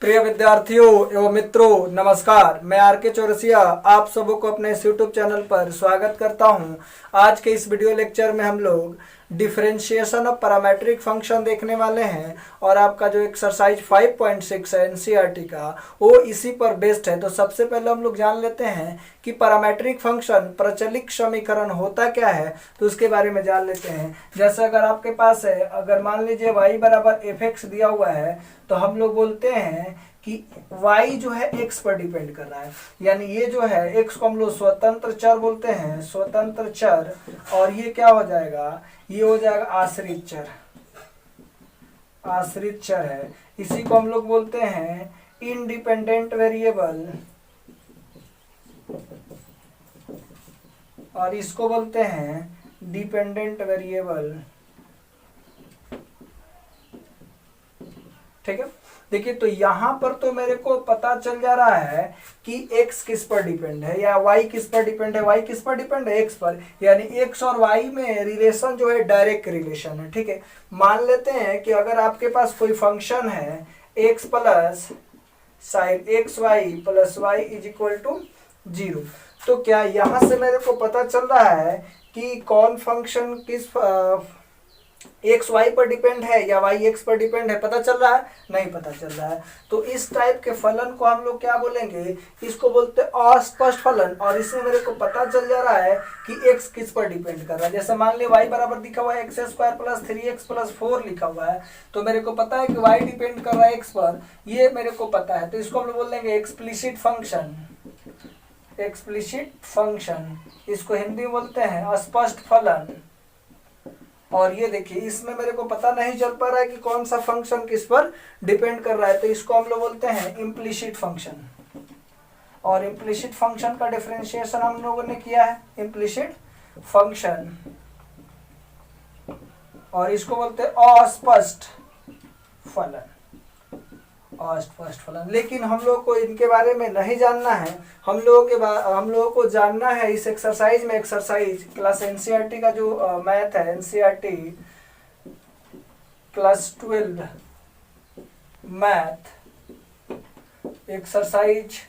प्रिय विद्यार्थियों एवं मित्रों, नमस्कार। मैं आर के चौरसिया आप सबों को अपने इस यूट्यूब चैनल पर स्वागत करता हूं। आज के इस वीडियो लेक्चर में हम लोग डिफरेंशिएशन ऑफ पैरामीट्रिक फंक्शन देखने वाले हैं और आपका जो एक्सरसाइज 5.6 है एनसीईआरटी का, वो इसी पर बेस्ड है। तो सबसे पहले हम लोग जान लेते हैं कि पैरामीट्रिक फंक्शन प्रचलित समीकरण होता क्या है, तो उसके बारे में जान लेते हैं। जैसे अगर आपके पास है, अगर मान लीजिए y बराबर एफ दिया हुआ है, तो हम लोग बोलते हैं कि y जो है x पर डिपेंड कर रहा है, यानी ये जो है x को हम लोग स्वतंत्र चर बोलते हैं, स्वतंत्र चर। और ये क्या हो जाएगा, ये हो जाएगा आश्रित चर, आश्रित चर है। इसी को हम लोग बोलते हैं इंडिपेंडेंट वेरिएबल और इसको बोलते हैं डिपेंडेंट वेरिएबल। ठीक है, देखिए तो यहाँ पर तो मेरे को पता चल जा रहा है कि x किस पर डिपेंड है या y किस पर डिपेंड है। y किस पर डिपेंड है, x पर, यानी x और y में रिलेशन जो है डायरेक्ट रिलेशन है। ठीक है, मान लेते हैं कि अगर आपके पास कोई फंक्शन है x plus sine x y plus y is equal to 0, तो क्या यहाँ से मेरे को पता चल रहा है कि कौन फंक्शन किस एक्स वाई पर डिपेंड है या वाई एक्स पर डिपेंड है? पता चल रहा है? नहीं पता चल रहा है। तो इस टाइप के फलन को हम लोग क्या बोलेंगे, इसको बोलते हैं अस्पष्ट फलन। और इसमें मेरे को पता चल जा रहा है कि एक्स किस पर डिपेंड कर रहा है। जैसे मान लिया वाई बराबर दिखा हुआ है x square plus 3x plus 4 लिखा हुआ है, तो मेरे को पता है कि वाई डिपेंड कर रहा है एक्स पर, ये मेरे को पता है। तो इसको हम लोग बोल देंगे एक्सप्लिसिट फंक्शन, एक्सप्लिसिट फंक्शन। इसको हिंदी में बोलते हैं अस्पष्ट फलन। और ये देखिए, इसमें मेरे को पता नहीं चल पा रहा है कि कौन सा फंक्शन किस पर डिपेंड कर रहा है, तो इसको हम लोग बोलते हैं इम्प्लिसिट फंक्शन। और इम्प्लिसिट फंक्शन का डिफरेंशिएशन हम लोगों ने किया है, इम्प्लिसिट फंक्शन। और इसको बोलते हैं अस्पष्ट फलन, अस्पष्ट फलन। लेकिन हम लोग को इनके बारे में नहीं जानना है, हम लोगों को जानना है इस एक्सरसाइज में, एक्सरसाइज क्लास एनसीईआरटी का जो मैथ है, एनसीईआरटी क्लास 12 मैथ एक्सरसाइज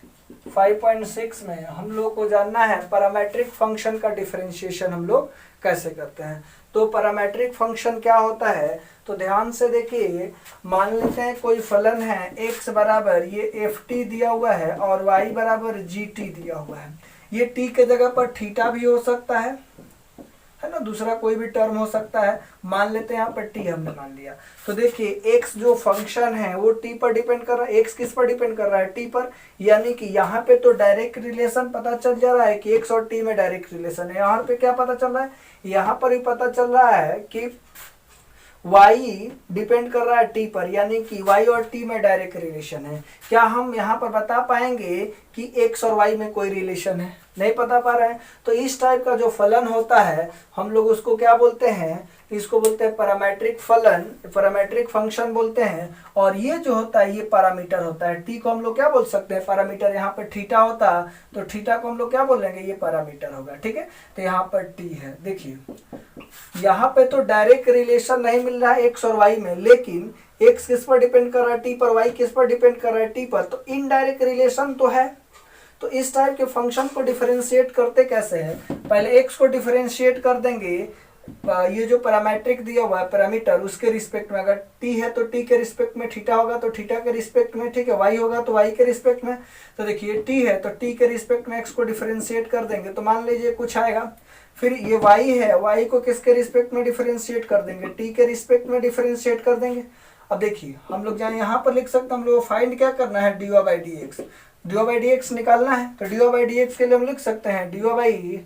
5.6 में हम लोग को जानना है पैरामीट्रिक फंक्शन का डिफरेंशिएशन हम लोग कैसे करते हैं। तो पैरामीट्रिक फंक्शन क्या होता है, तो ध्यान से देखिए। मान लेते हैं कोई फलन है x बराबर ये एफ टी दिया हुआ है और y बराबर जी टी दिया हुआ है। ये t के जगह पर थीटा भी हो सकता है ना, दूसरा कोई भी टर्म हो सकता है। मान लेते हैं यहाँ पर t हमने मान लिया। तो देखिए x जो फंक्शन है वो t पर डिपेंड कर रहा है। x किस पर डिपेंड कर रहा है? t पर। यानी कि यहाँ पे तो डायरेक्ट रिलेशन पता चल जा रहा है कि x और t में डायरेक्ट रिलेशन है। यहाँ पे क्या पता चल रहा है, यहाँ पर भी पता चल रहा है कि y डिपेंड कर रहा है t पर, यानी कि y और t में डायरेक्ट रिलेशन है। क्या हम यहाँ पर बता पाएंगे कि x और y में कोई रिलेशन है? नहीं बता पा रहे हैं। तो इस टाइप का जो फलन होता है हम लोग उसको क्या बोलते हैं, इसको बोलते हैं पैरामीट्रिक फलन, पैरामीट्रिक फंक्शन बोलते हैं। और ये जो होता है ये पैरामीटर होता है। टी को हम लोग क्या बोल सकते हैं, पैरामीटर। यहाँ पर थीटा होता तो थीटा को हम लोग क्या बोलेंगे, ये पैरामीटर होगा। ठीक है, तो यहाँ पर टी है। देखिए यहाँ पे तो डायरेक्ट रिलेशन नहीं मिल रहा है एक्स और वाई में, लेकिन एक्स किस पर डिपेंड कर रहा है, टी पर, वाई किस पर डिपेंड कर रहा है, टी पर। तो इनडायरेक्ट रिलेशन तो है। तो इस टाइप के फंक्शन को डिफरेंशिएट करते कैसे हैं, पहले एक्स को डिफरेंशिएट कर देंगे, ये जो पैरामीट्रिक दिया हुआ है पैरामीटर उसके रिस्पेक्ट में। अगर टी है तो टी के रिस्पेक्ट में, थीटा होगा तो थीटा के रिस्पेक्ट में, ठीक है, वाई होगा तो वाई के रिस्पेक्ट में। तो देखिए टी है तो टी के रिस्पेक्ट में एक्स को डिफरेंशिएट कर देंगे, तो मान लीजिए कुछ आएगा। फिर ये वाई है, वाई को किसके रिस्पेक्ट में डिफरेंशिएट कर देंगे, टी के रिस्पेक्ट में डिफरेंशिएट कर देंगे। अब देखिए हम लोग जहाँ यहाँ पर लिख सकते हैं, हम लोग फाइंड क्या करना है, D Y by D x, d Y by D x निकालना है। तो D Y by D x के लिए हम लिख सकते हैं D Y by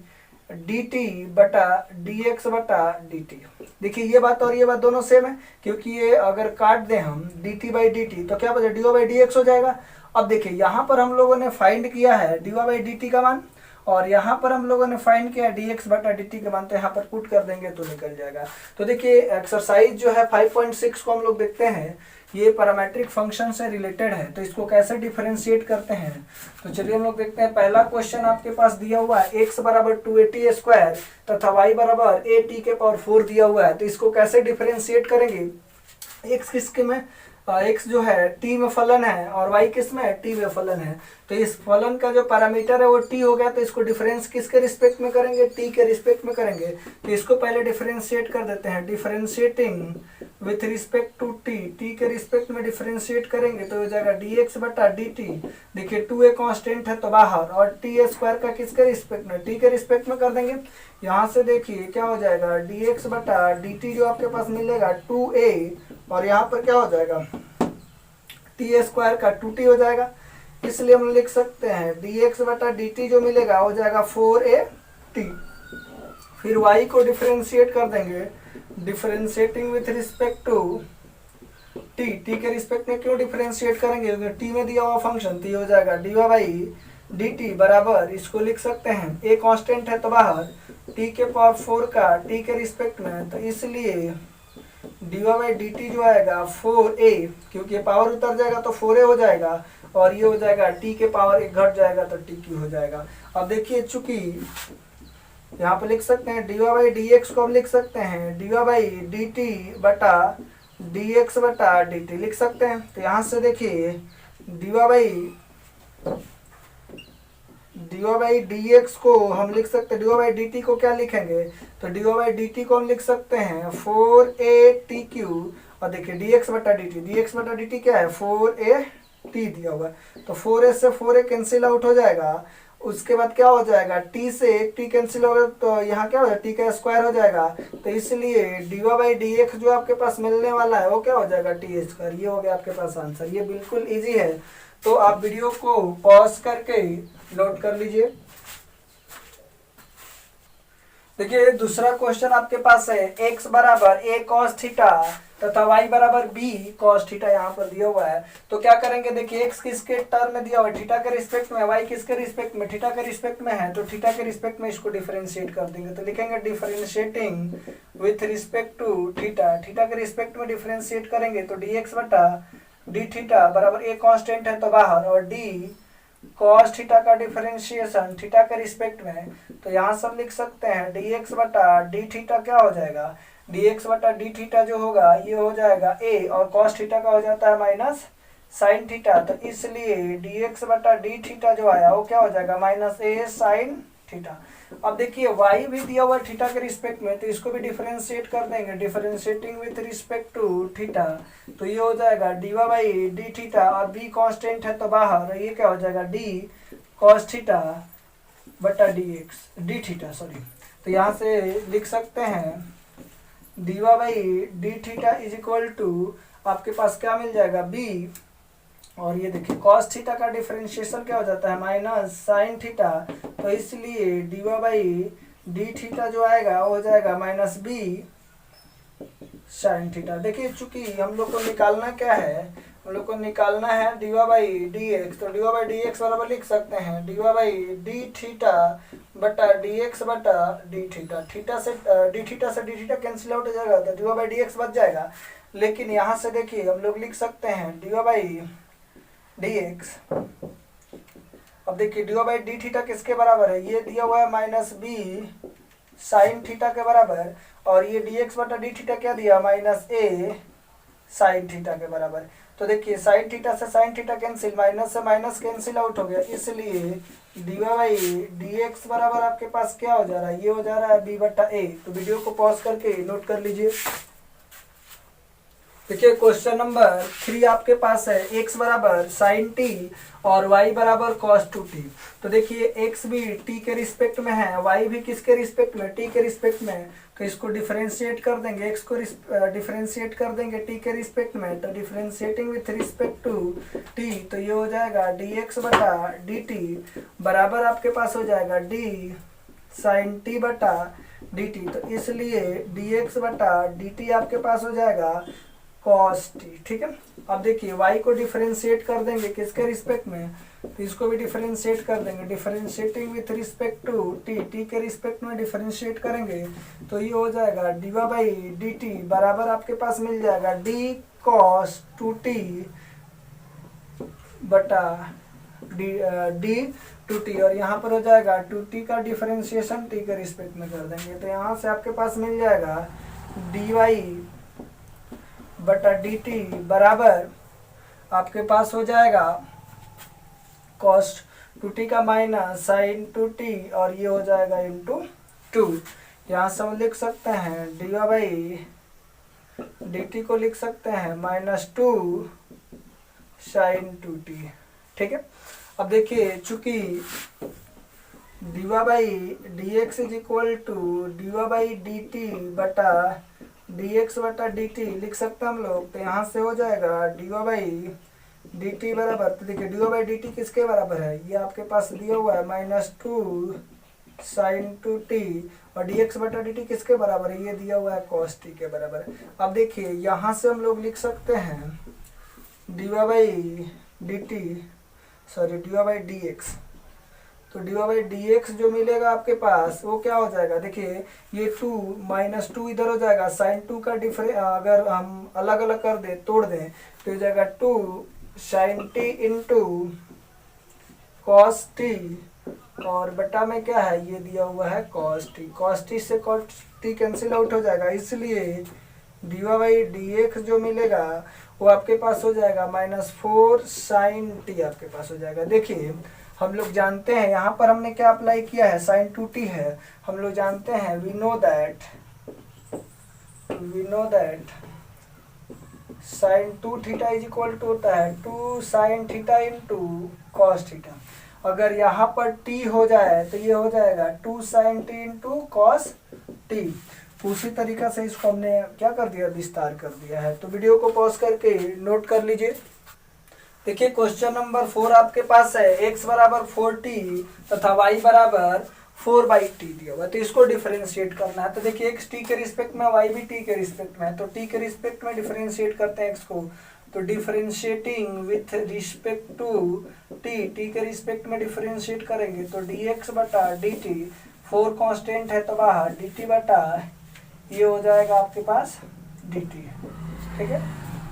D T बटा डी एक्स बटा डी टी। देखिए ये बात और ये बात दोनों सेम है, क्योंकि ये अगर काट दें हम d t by D T तो क्या बचा, d Y by D x हो जाएगा। अब देखिए यहाँ पर हम लोगों ने फाइंड किया है D Y by D t का मान, और यहाँ पर हम लोगों ने फाइंड किया डी एक्स बटा डी टी का मान, तो यहाँ पर पुट कर देंगे तो निकल जाएगा। तो देखिए एक्सरसाइज जो है 5.6 को हम लोग देखते हैं, ये पैरामीट्रिक फंक्शन से रिलेटेड है। तो इसको कैसे डिफरेंशिएट करते हैं, तो चलिए हम लोग देखते हैं। पहला क्वेश्चन आपके पास दिया हुआ है x बराबर 280 स्क्वायर तथा y बराबर a t के पावर 4 दिया हुआ है। तो इसको कैसे डिफरेंशिएट करेंगे, x किसके में x जो है t में फलन है और y किस में है, t में फलन है। तो इस फलन का जो पैरामीटर है वो t हो गया, तो इसको डिफरेंस किसके रिस्पेक्ट में करेंगे, t के रिस्पेक्ट में करेंगे। तो इसको पहले डिफरेंशिएट कर देते हैं, differentiating with respect to t, t के रिस्पेक्ट में डिफरेंशिएट करेंगे तो हो जाएगा dx बटा dt। देखिए 2a कांस्टेंट है तो बाहर, और t स्क्वायर का किसके रिस्पेक्ट में, t के रिस्पेक्ट में कर देंगे। यहाँ से देखिए क्या हो जाएगा, dx बटा dt जो आपके पास मिलेगा 2a, और यहाँ पर क्या हो जाएगा टी स्क्वायर का 2t हो जाएगा। इसलिए हम लिख सकते हैं dx बटा dt जो मिलेगा हो जाएगा 4at। फिर y को डिफरेंशिएट कर देंगे, differentiating with respect to t, t के रिस्पेक्ट में क्यों डिफरेंशिएट करेंगे, क्योंकि t में दिया हुआ फंक्शन t हो जाएगा dy बाई dt बराबर, इसको लिख सकते हैं a कांस्टेंट है तो बाहर t के पावर 4 का t के रिस्पेक्ट में, तो इसलिए dy बाई dt जो आएगा 4a, क्योंकि पावर उतर जाएगा तो 4a हो जाएगा, और ये हो जाएगा t के पावर 1 घट जाएगा तो t हो जाएगा। अब देखिए चूंकि यहाँ पे लिख सकते हैं dy बाई dx को हम लिख सकते हैं dy बाई dt बटा dx बटा dt लिख सकते हैं। तो यहाँ से देखिए dy बाई dx को हम लिख सकते हैं, dy बाई dt को क्या लिखेंगे, तो dy बाई dt को हम लिख सकते हैं 4atq, और देखिए dx बटा dt क्या है 4at दिया हुआ है, तो 4a से 4a कैंसिल आउट हो जाएगा। उसके बाद क्या हो जाएगा, t से एक t कैंसिल होगा तो यहाँ क्या हो जाएगा, t का स्क्वायर हो जाएगा। तो इसलिए dy बाई dx जो आपके पास मिलने वाला है वो क्या हो जाएगा t स्क्वायर। ये हो गया आपके पास आंसर, ये बिल्कुल इजी है। तो आप वीडियो को पॉज करके नोट कर लीजिए। देखिए दूसरा क्वेश्चन आपके पास है x बराबर a cos थीटा तथा y बराबर b cos थीटा यहाँ पर दिया हुआ है। तो क्या करेंगे, देखिए x किसके टर्म में दिया हुआ है, थीटा के रिस्पेक्ट में, y किसके रिस्पेक्ट में, थीटा के रिस्पेक्ट में है, तो थीटा के रिस्पेक्ट में इसको डिफरेंशिएट कर देंगे। तो लिखेंगे differentiating with respect to theta, theta के रिस्पेक्ट में डिफरेंशिएट करेंगे तो dx बटा d थीटा बराबर a कांस्टेंट है तो बाहर, और d cos थीटा का डिफरेंशिएशन थीटा के रिस्पेक्ट में, तो यहाँ सब लिख सकते हैं dx बटा d थीटा क्या हो जाएगा, dx बटा d थीटा जो होगा ये हो जाएगा a, और cos थीटा का हो जाता है माइनस sin थीटा। तो इसलिए dx बटा d थीटा जो आया वो क्या हो जाएगा माइनस a sin थीटा। अब देखिए y भी दिया हुआ थीटा के रिस्पेक्ट में, तो इसको भी डिफरेंशिएट कर देंगे, differentiating with respect to theta, तो ये हो जाएगा dy बाई डी थीटा, और b कांस्टेंट है तो बाहर, ये क्या हो जाएगा d cos थीटा बटा d थीटा सॉरी। तो यहाँ से लिख सकते हैं dy by D theta is equal to आपके पास क्या मिल जाएगा b, और ये देखिए cos थीटा का डिफरेंशिएशन क्या हो जाता है माइनस sin थीटा, तो इसलिए dy बाई डी थीटा जो आएगा वो हो जाएगा माइनस b sin थीटा। देखिए चूंकि हम लोग को निकालना क्या है, हम लोग को निकालना है dy बाई dx, तो dy बाई dx बराबर लिख सकते हैं dy बाई डी थीटा बटा dx बटा d थीटा, थीटा से d थीटा कैंसिल आउट हो जाएगा तो dy बाई dx बच जाएगा। लेकिन यहाँ से देखिए हम लोग लिख सकते हैं dy बाई dx, अब देखिए dy बाई डी थीटा किसके बराबर है, ये दिया हुआ है माइनस b sin थीटा के बराबर, और ये dx बटा डी थीटा क्या दिया माइनस a sin थीटा के बराबर। तो देखिए sin थीटा से sin थीटा कैंसिल, माइनस से माइनस कैंसिल आउट हो गया, इसलिए dy बाई dx बराबर आपके पास क्या हो जा रहा है, ये हो जा रहा है b बटा a। तो वीडियो को पॉज करके नोट कर लीजिए। देखिए क्वेश्चन नंबर 3 आपके पास है x बराबर sin t और y बराबर cos 2t। तो देखिए x भी t के रिस्पेक्ट में है, y भी किसके रिस्पेक्ट में, t के रिस्पेक्ट में, तो इसको डिफरेंशिएट कर देंगे, x को डिफरेंशिएट कर देंगे t के रिस्पेक्ट में, तो differentiating with respect to t, तो ये हो जाएगा dx बटा dt बराबर आपके पास हो जाएगा d sin t बटा dt। तो इसलिए dx बटा dt आपके पास हो जाएगा cos t, ठीक है। अब देखिए y को डिफरेंशिएट कर देंगे किसके रिस्पेक्ट में, तो इसको भी डिफरेंशिएट कर देंगे, differentiating with respect to t, t के रिस्पेक्ट में डिफरेंशिएट करेंगे तो ये हो जाएगा dy बाई dt बराबर आपके पास मिल जाएगा d cos 2t बटा d 2t, और यहाँ पर हो जाएगा 2t का डिफरेंशिएशन t के रिस्पेक्ट में कर देंगे, तो यहाँ से आपके पास मिल जाएगा dy बटा dt बराबर आपके पास हो जाएगा कॉस 2t का माइनस साइन 2t और ये हो जाएगा इंटू 2। यहाँ से हम लिख सकते हैं dy बाई dt को लिख सकते हैं -2 साइन 2t। ठीक है, अब देखिए चूंकि dy by dx is equal to dy by dt बटा dx बटा dt लिख सकते हैं हम लोग, तो यहाँ से हो जाएगा dy बाई dt बराबर, तो देखिए dy बाई dt किसके बराबर है, ये आपके पास दिया हुआ है -2 साइन 2t और dx बटा dt किसके बराबर है, ये दिया हुआ है cos t के बराबर। अब देखिए यहाँ से हम लोग लिख सकते हैं dy by dt sorry dy by dx, तो dy बाई dx जो मिलेगा आपके पास वो क्या हो जाएगा, देखिए ये 2 -2 इधर हो जाएगा, साइन 2 का डिफरेंस अगर हम अलग अलग कर दें तोड़ दें तो हो जाएगा 2 sine t into cos t और बटा में क्या है, ये दिया हुआ है cos t से cos t कैंसिल आउट हो जाएगा, इसलिए dy बाई dx जो मिलेगा वो आपके पास हो जाएगा -4 साइन t आपके पास हो जाएगा। देखिए हम लोग जानते हैं यहाँ पर हमने क्या अप्लाई किया है, साइन 2t है, हम लोग जानते हैं we know that sine 2 theta is equal to होता है 2 sine theta into cos theta. अगर यहाँ पर t हो जाए तो ये हो जाएगा 2 sine t into cos t। उसी तरीका से इसको हमने क्या कर दिया, विस्तार कर दिया है। तो वीडियो को पॉज करके नोट कर लीजिए। देखिए क्वेश्चन नंबर 4 आपके पास है x बराबर 4t तथा y बराबर 4/t दिया हुआ, तो इसको डिफरेंशिएट करना है। तो देखिए x t के रिस्पेक्ट में, y भी t के रिस्पेक्ट में है, तो t के रिस्पेक्ट में डिफरेंशिएट करते हैं x को, तो differentiating with respect to t के रिस्पेक्ट में डिफरेंशिएट करेंगे तो dx बटा dt 4 कांस्टेंट है तो बाहर dt बटा ये हो जाएगा आपके पास dt। ठीक है,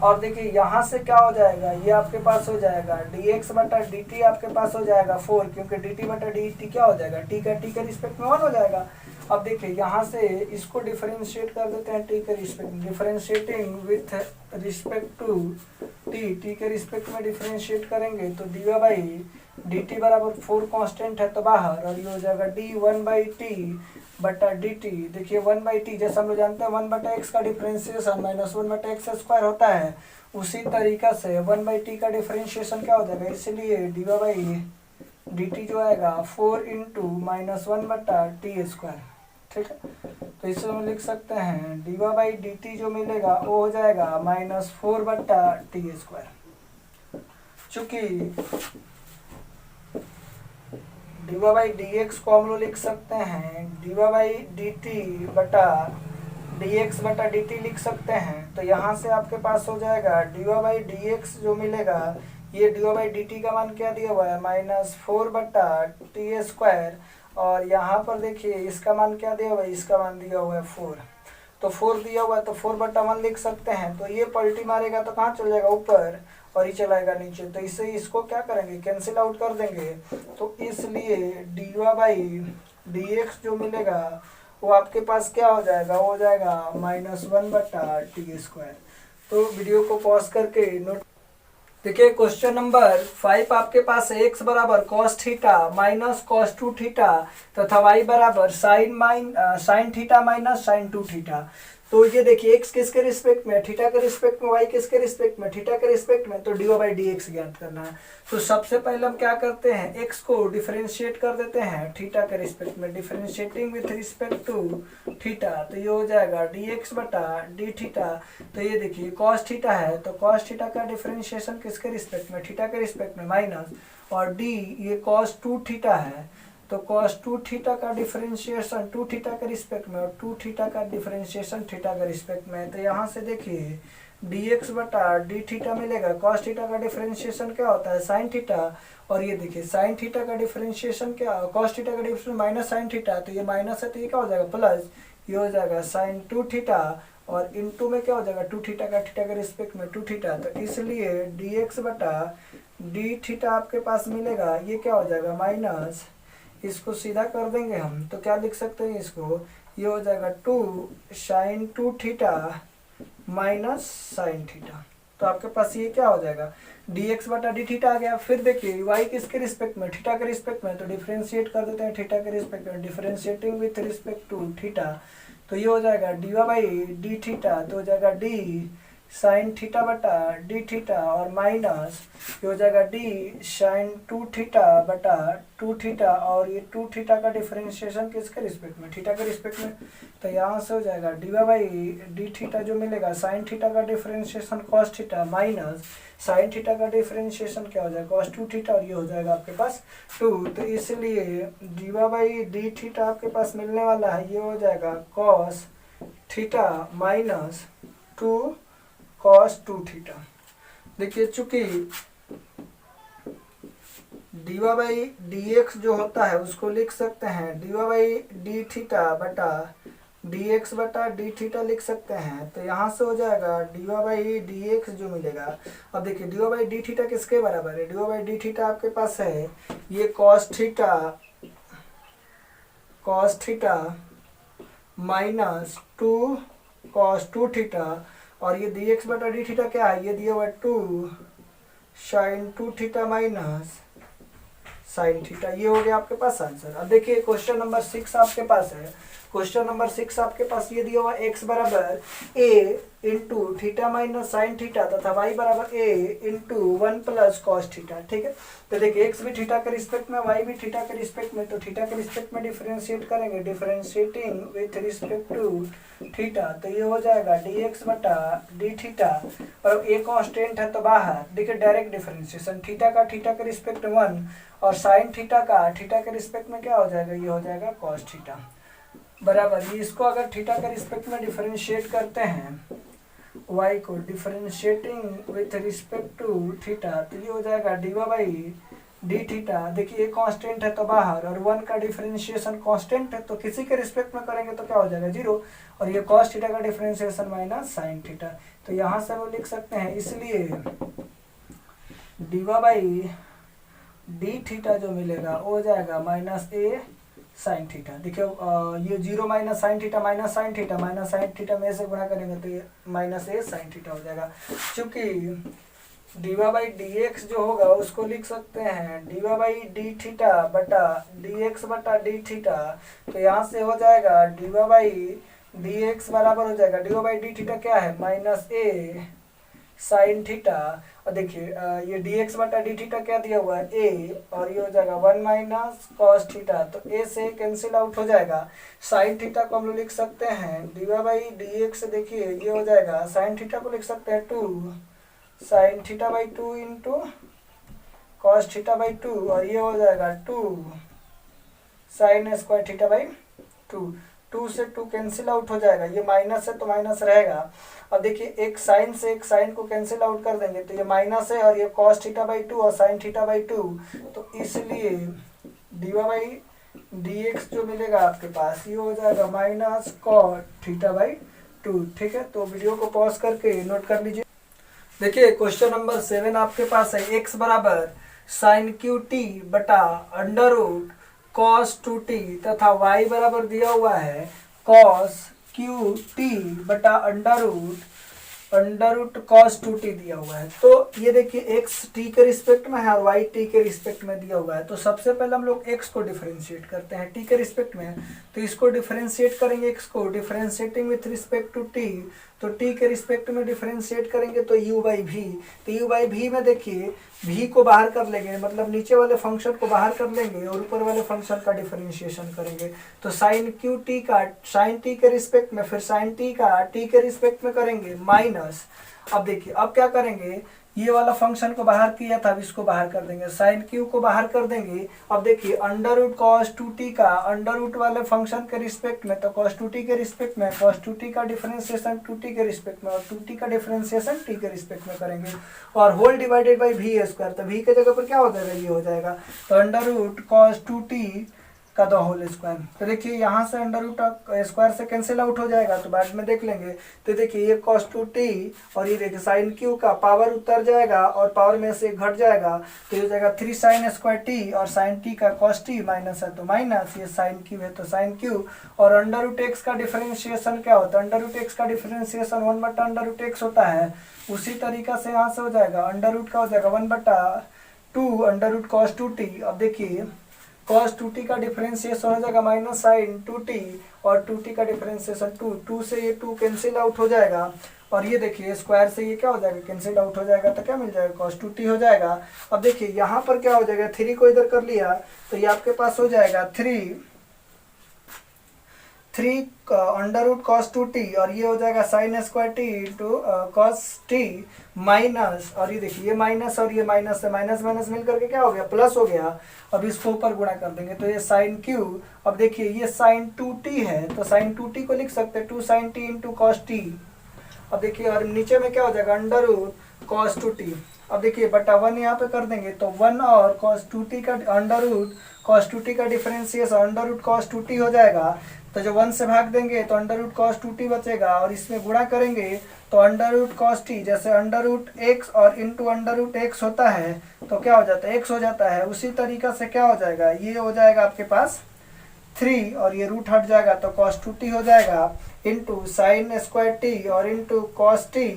और देखिए यहाँ से क्या हो जाएगा, ये आपके पास हो जाएगा dx बटा dt आपके पास हो जाएगा 4, क्योंकि dt बटा dt क्या हो जाएगा, t के रिस्पेक्ट में 1 हो जाएगा। अब देखिए यहाँ से इसको डिफरेंशिएट कर देते हैं t के रिस्पेक्ट में, differentiating with respect to t के रिस्पेक्ट में डिफरेंशिएट करेंगे तो dy बाई dt बराबर 4 कांस्टेंट है तो बाहर, और ये हो जाएगा d 1/t बटा dt। देखिए 1/t जैसे हम लोग जानते हैं 1/x का डिफरेंशिएशन -1/x² होता है, उसी तरीका से 1/t का डिफरेंशिएशन क्या हो जाएगा, इसलिए dy बाई dt जो आएगा 4 इंटू -1/t²। ठीक है, तो इसे हम लिख सकते हैं dy बाई dt जो मिलेगा वो हो जाएगा -4/t²। चूंकि dy बाई dx को हम लोग लिख सकते हैं dy बाई dt बटा dx बटा dt लिख सकते हैं, तो यहाँ से आपके पास हो जाएगा dy बाई dx जो मिलेगा, ये dy बाई dt का मान क्या दिया हुआ है -4/t², और यहाँ पर देखिए इसका मान क्या दिया हुआ है, इसका मान दिया हुआ है 4, तो 4 दिया हुआ है तो 4/1 लिख सकते हैं, तो ये पलटी मारेगा तो कहाँ चल जाएगा, ऊपर, और ये चलाएगा नीचे, तो इससे इसको क्या करेंगे, कैंसिल आउट कर देंगे, तो इसलिए dy बाई dx जो मिलेगा वो आपके पास क्या हो जाएगा, वो हो जाएगा -1/t²। तो वीडियो को पॉज करके नोट। देखिए क्वेश्चन नंबर 5 आपके पास है x बराबर cos theta minus cos 2 theta तथा y बराबर sine theta minus sine 2 theta. तो ये देखिए x किसके रिस्पेक्ट में, थीटा के रिस्पेक्ट में, y किसके रिस्पेक्ट में, थीटा के रिस्पेक्ट में, तो dy बाई dx ज्ञात करना है। तो सबसे पहले हम क्या करते हैं, x को डिफरेंशिएट कर देते हैं थीटा के रिस्पेक्ट में, differentiating with respect to theta, तो ये हो जाएगा dx बटा डी थीटा। तो ये देखिए cos थीटा है तो cos थीटा का डिफरेंशिएशन किसके रिस्पेक्ट में, थीटा के रिस्पेक्ट में, माइनस, और d ये cos 2 थीटा है तो cos 2 थीटा का डिफरेंशिएशन 2 थीटा के रिस्पेक्ट में, और 2 थीटा का डिफरेंशिएशन थीटा के रिस्पेक्ट में, तो यहाँ से देखिए dx बटा डी थीटा मिलेगा, cos थीटा का डिफरेंशिएशन क्या होता है, sin थीटा, और ये देखिए sin थीटा का डिफरेंशिएशन क्या, cos थीटा का डिफरेंशिएशन माइनस sin थीटा, तो ये माइनस है तो ये क्या हो जाएगा प्लस, ये हो जाएगा sin 2 थीटा, और इनटू में क्या हो जाएगा 2 थीटा का थीटा के रिस्पेक्ट में 2 थीटा, तो इसलिए dx बटा डी थीटा आपके पास मिलेगा, ये क्या हो जाएगा माइनस, इसको सीधा कर देंगे हम तो क्या लिख सकते हैं इसको, ये हो जाएगा 2 sine 2 theta minus sine theta. तो आपके पास ये क्या हो जाएगा, dx बटा डी थीटा आ गया। फिर देखिए y किसके रिस्पेक्ट में, थीटा के रिस्पेक्ट में, तो डिफरेंशिएट कर देते हैं थीटा के रिस्पेक्ट में, differentiating with respect to theta, तो ये हो जाएगा D Y by D theta, तो हो जाएगा डी साइन थीटा बटा डी थीटा और माइनस ये हो जाएगा डी साइन टू थीटा बटा टू थीटा, और ये टू थीटा का डिफरेंशिएशन किसके रिस्पेक्ट में, थीटा के रिस्पेक्ट में, तो यहाँ से हो जाएगा D Y by D theta जो मिलेगा साइन थीटा का differentiation cos theta minus sine theta का डिफरेंशिएशन क्या हो जाएगा कॉस टू थीटा, और ये हो जाएगा आपके पास 2। तो इसलिए d Y by D theta आपके पास मिलने वाला है, ये हो जाएगा cos theta minus 2 cos 2 theta. देखिए चूंकि D Y by D x जो होता है उसको लिख सकते हैं D Y by D theta बटा डी एक्स बटा डी थीटा लिख सकते हैं, तो यहाँ से हो जाएगा D Y by D x जो मिलेगा। अब देखिए D Y by D theta किसके बराबर है, D Y by D theta आपके पास है ये cos theta minus 2 cos 2 theta, और ये डी एक्स बटा डी थीटा क्या है, ये दिया हुआ 2 sine 2 theta minus sine theta, ये हो गया आपके पास आंसर। अब देखिए क्वेश्चन नंबर 6 आपके पास है, क्वेश्चन नंबर 6 आपके पास ये दिया हुआ x बराबर a into theta minus sine theta तथा y बराबर a into 1 plus cos theta, ठीक है। तो देखिए x भी थीटा के रिस्पेक्ट में, y भी थीटा के रिस्पेक्ट में, तो थीटा के रिस्पेक्ट में डिफरेंशिएट करेंगे, differentiating with respect to theta, तो ये हो जाएगा dx बटा डी थीटा, और a कांस्टेंट है तो बाहर, देखिए डायरेक्ट डिफरेंशिएशन थीटा का थीटा के रिस्पेक्ट 1 और साइन थीटा का थीटा के रिस्पेक्ट में क्या हो जाएगा, ये हो जाएगा कॉस थीटा बराबर। ये इसको अगर थीटा के रिस्पेक्ट में डिफरेंशिएट करते हैं y को differentiating with respect to theta, तो ये हो जाएगा D Y by D theta. देखिए ये कांस्टेंट है तो बाहर, और 1 का डिफरेंशिएशन कांस्टेंट है तो किसी के रिस्पेक्ट में करेंगे तो क्या हो जाएगा 0, और ये कॉस थीटा का डिफरेंशिएशन माइनस साइन थीटा, तो यहाँ से वो लिख सकते हैं, इसलिए d Y by D theta जो मिलेगा वो हो जाएगा माइनस ए साइन थीटा। देखिए ये 0 minus sine theta minus sine theta में से गुणा करेंगे तो ये माइनस ए साइन थीटा हो जाएगा। चूंकि D Y by D x जो होगा उसको लिख सकते हैं D Y by D theta बटा डी एक्स बटा डी थीटा, तो यहाँ से हो जाएगा D Y by D x बराबर हो जाएगा D Y by D theta क्या है माइनस ए साइन थीटा, और देखिए ये dx बटा डी थीटा क्या दिया हुआ है a, और ये हो जाएगा 1 माइनस कॉस थीटा, तो a से कैंसिल आउट हो जाएगा। साइन थीटा को हम लोग लिख सकते हैं D Y by D x, देखिए ये हो जाएगा साइन थीटा को लिख सकते हैं 2 sine theta by 2 into cos theta by 2, और ये हो जाएगा 2 साइन स्क्वायर थीटा बाई 2 से 2 कैंसिल आउट हो जाएगा, ये माइनस है तो माइनस रहेगा। अब देखिए एक साइन से एक साइन को कैंसिल आउट कर देंगे तो ये माइनस है, और ये कॉस थीटा बाई 2 और साइन थीटा बाई 2, तो इसलिए d Y by D x जो मिलेगा आपके पास ये हो जाएगा माइनस कॉस थीटा बाई 2, ठीक है। तो वीडियो को पॉज करके नोट कर लीजिए। देखिए क्वेश्चन नंबर 7 आपके पास है x बराबर साइन क्यू टी बटा अंडर रूट कॉस 2t तथा y बराबर दिया हुआ है कॉस क्यू टी बटा अंडर रूट कॉस 2t दिया हुआ है। तो ये देखिए x t के रिस्पेक्ट में है और y t के रिस्पेक्ट में दिया हुआ है, तो सबसे पहले हम लोग x को डिफरेंशिएट करते हैं t के रिस्पेक्ट में, तो इसको डिफरेंशिएट करेंगे x को differentiating with respect to t, तो t के रिस्पेक्ट में डिफरेंशिएट करेंगे तो u बाई v, तो u बाई v में देखिए v को बाहर कर लेंगे, मतलब नीचे वाले फंक्शन को बाहर कर लेंगे और ऊपर वाले फंक्शन का डिफरेंशिएशन करेंगे, तो साइन क्यू टी का साइन t के रिस्पेक्ट में, फिर साइन t का t के रिस्पेक्ट में करेंगे माइनस। अब देखिए अब क्या करेंगे, ये वाला फंक्शन को बाहर किया था, अब इसको बाहर कर देंगे, साइन क्यू को बाहर कर देंगे। अब देखिए अंडर रूट कॉस 2t का अंडर रूट वाले फंक्शन के रिस्पेक्ट में, तो कॉस 2t के रिस्पेक्ट में कॉस 2t का डिफरेंशिएशन 2t के रिस्पेक्ट में और 2t का डिफरेंशिएशन t के रिस्पेक्ट में करेंगे, और whole divided by v square, तो v के जगह पर क्या हो जाएगा, ये हो जाएगा, तो अंडर रूट कॉस 2t का द होल स्क्वायर। तो देखिए यहाँ से अंडर रूट स्क्वायर से कैंसिल आउट हो जाएगा, तो बाद में देख लेंगे। तो देखिए ये cos 2t और ये देखिए साइन क्यू का पावर उतर जाएगा और पावर में से घट जाएगा, तो ये हो जाएगा 3 sin स्क्वायर टी, और साइन टी का cos टी माइनस है तो माइनस, ये साइन क्यू है तो साइन क्यू। और अंडर रूट एक्स का डिफरेंशिएशन क्या होता है? अंडर रूट एक्स का डिफरेंशिएशन 1/√x होता है। उसी तरीका से यहाँ से हो जाएगा अंडर रूट का हो जाएगा 1/2 अंडर रूट cos 2t। अब देखिए cos 2t का डिफरेंशिएशन हो जाएगा माइनस साइन 2t, और 2t का डिफरेंशिएशन 2 से ये 2 कैंसिल आउट हो जाएगा, और ये देखिए स्क्वायर से ये क्या हो जाएगा? कैंसिल आउट हो जाएगा, तो क्या मिल जाएगा? cos 2t हो जाएगा। अब देखिए यहाँ पर क्या हो जाएगा? 3 को इधर कर लिया तो ये आपके पास हो जाएगा 3 अंडर रूट cos 2t, और ये हो जाएगा sign square t into cos t minus, और ये देखिए ये माइनस और ये माइनस से माइनस माइनस मिल करके क्या हो गया? प्लस हो गया। अब इसको ऊपर गुणा कर देंगे तो ये साइन क्यू। अब देखिए ये साइन 2t है तो साइन 2t को लिख सकते हैं 2 sin t into cos t। अब देखिए और नीचे में क्या हो जाएगा? Under root cos 2t। अब देखिए बटा 1 यहाँ पे कर देंगे तो 1 और cos 2t का अंडर रूट cos 2t का differentiation under root cos 2t हो जाएगा। तो जो 1 से भाग देंगे तो अंडर रूट cos 2t बचेगा, और इसमें गुणा करेंगे तो अंडर रूट cos t, जैसे अंडर रूट x और इंटू अंडर रूट x होता है तो क्या हो जाता है? x हो जाता है। उसी तरीका से क्या हो जाएगा? ये हो जाएगा आपके पास 3 और ये रूट हट जाएगा तो cos 2t हो जाएगा इंटू साइन स्क्वायर टी और इंटू cos t,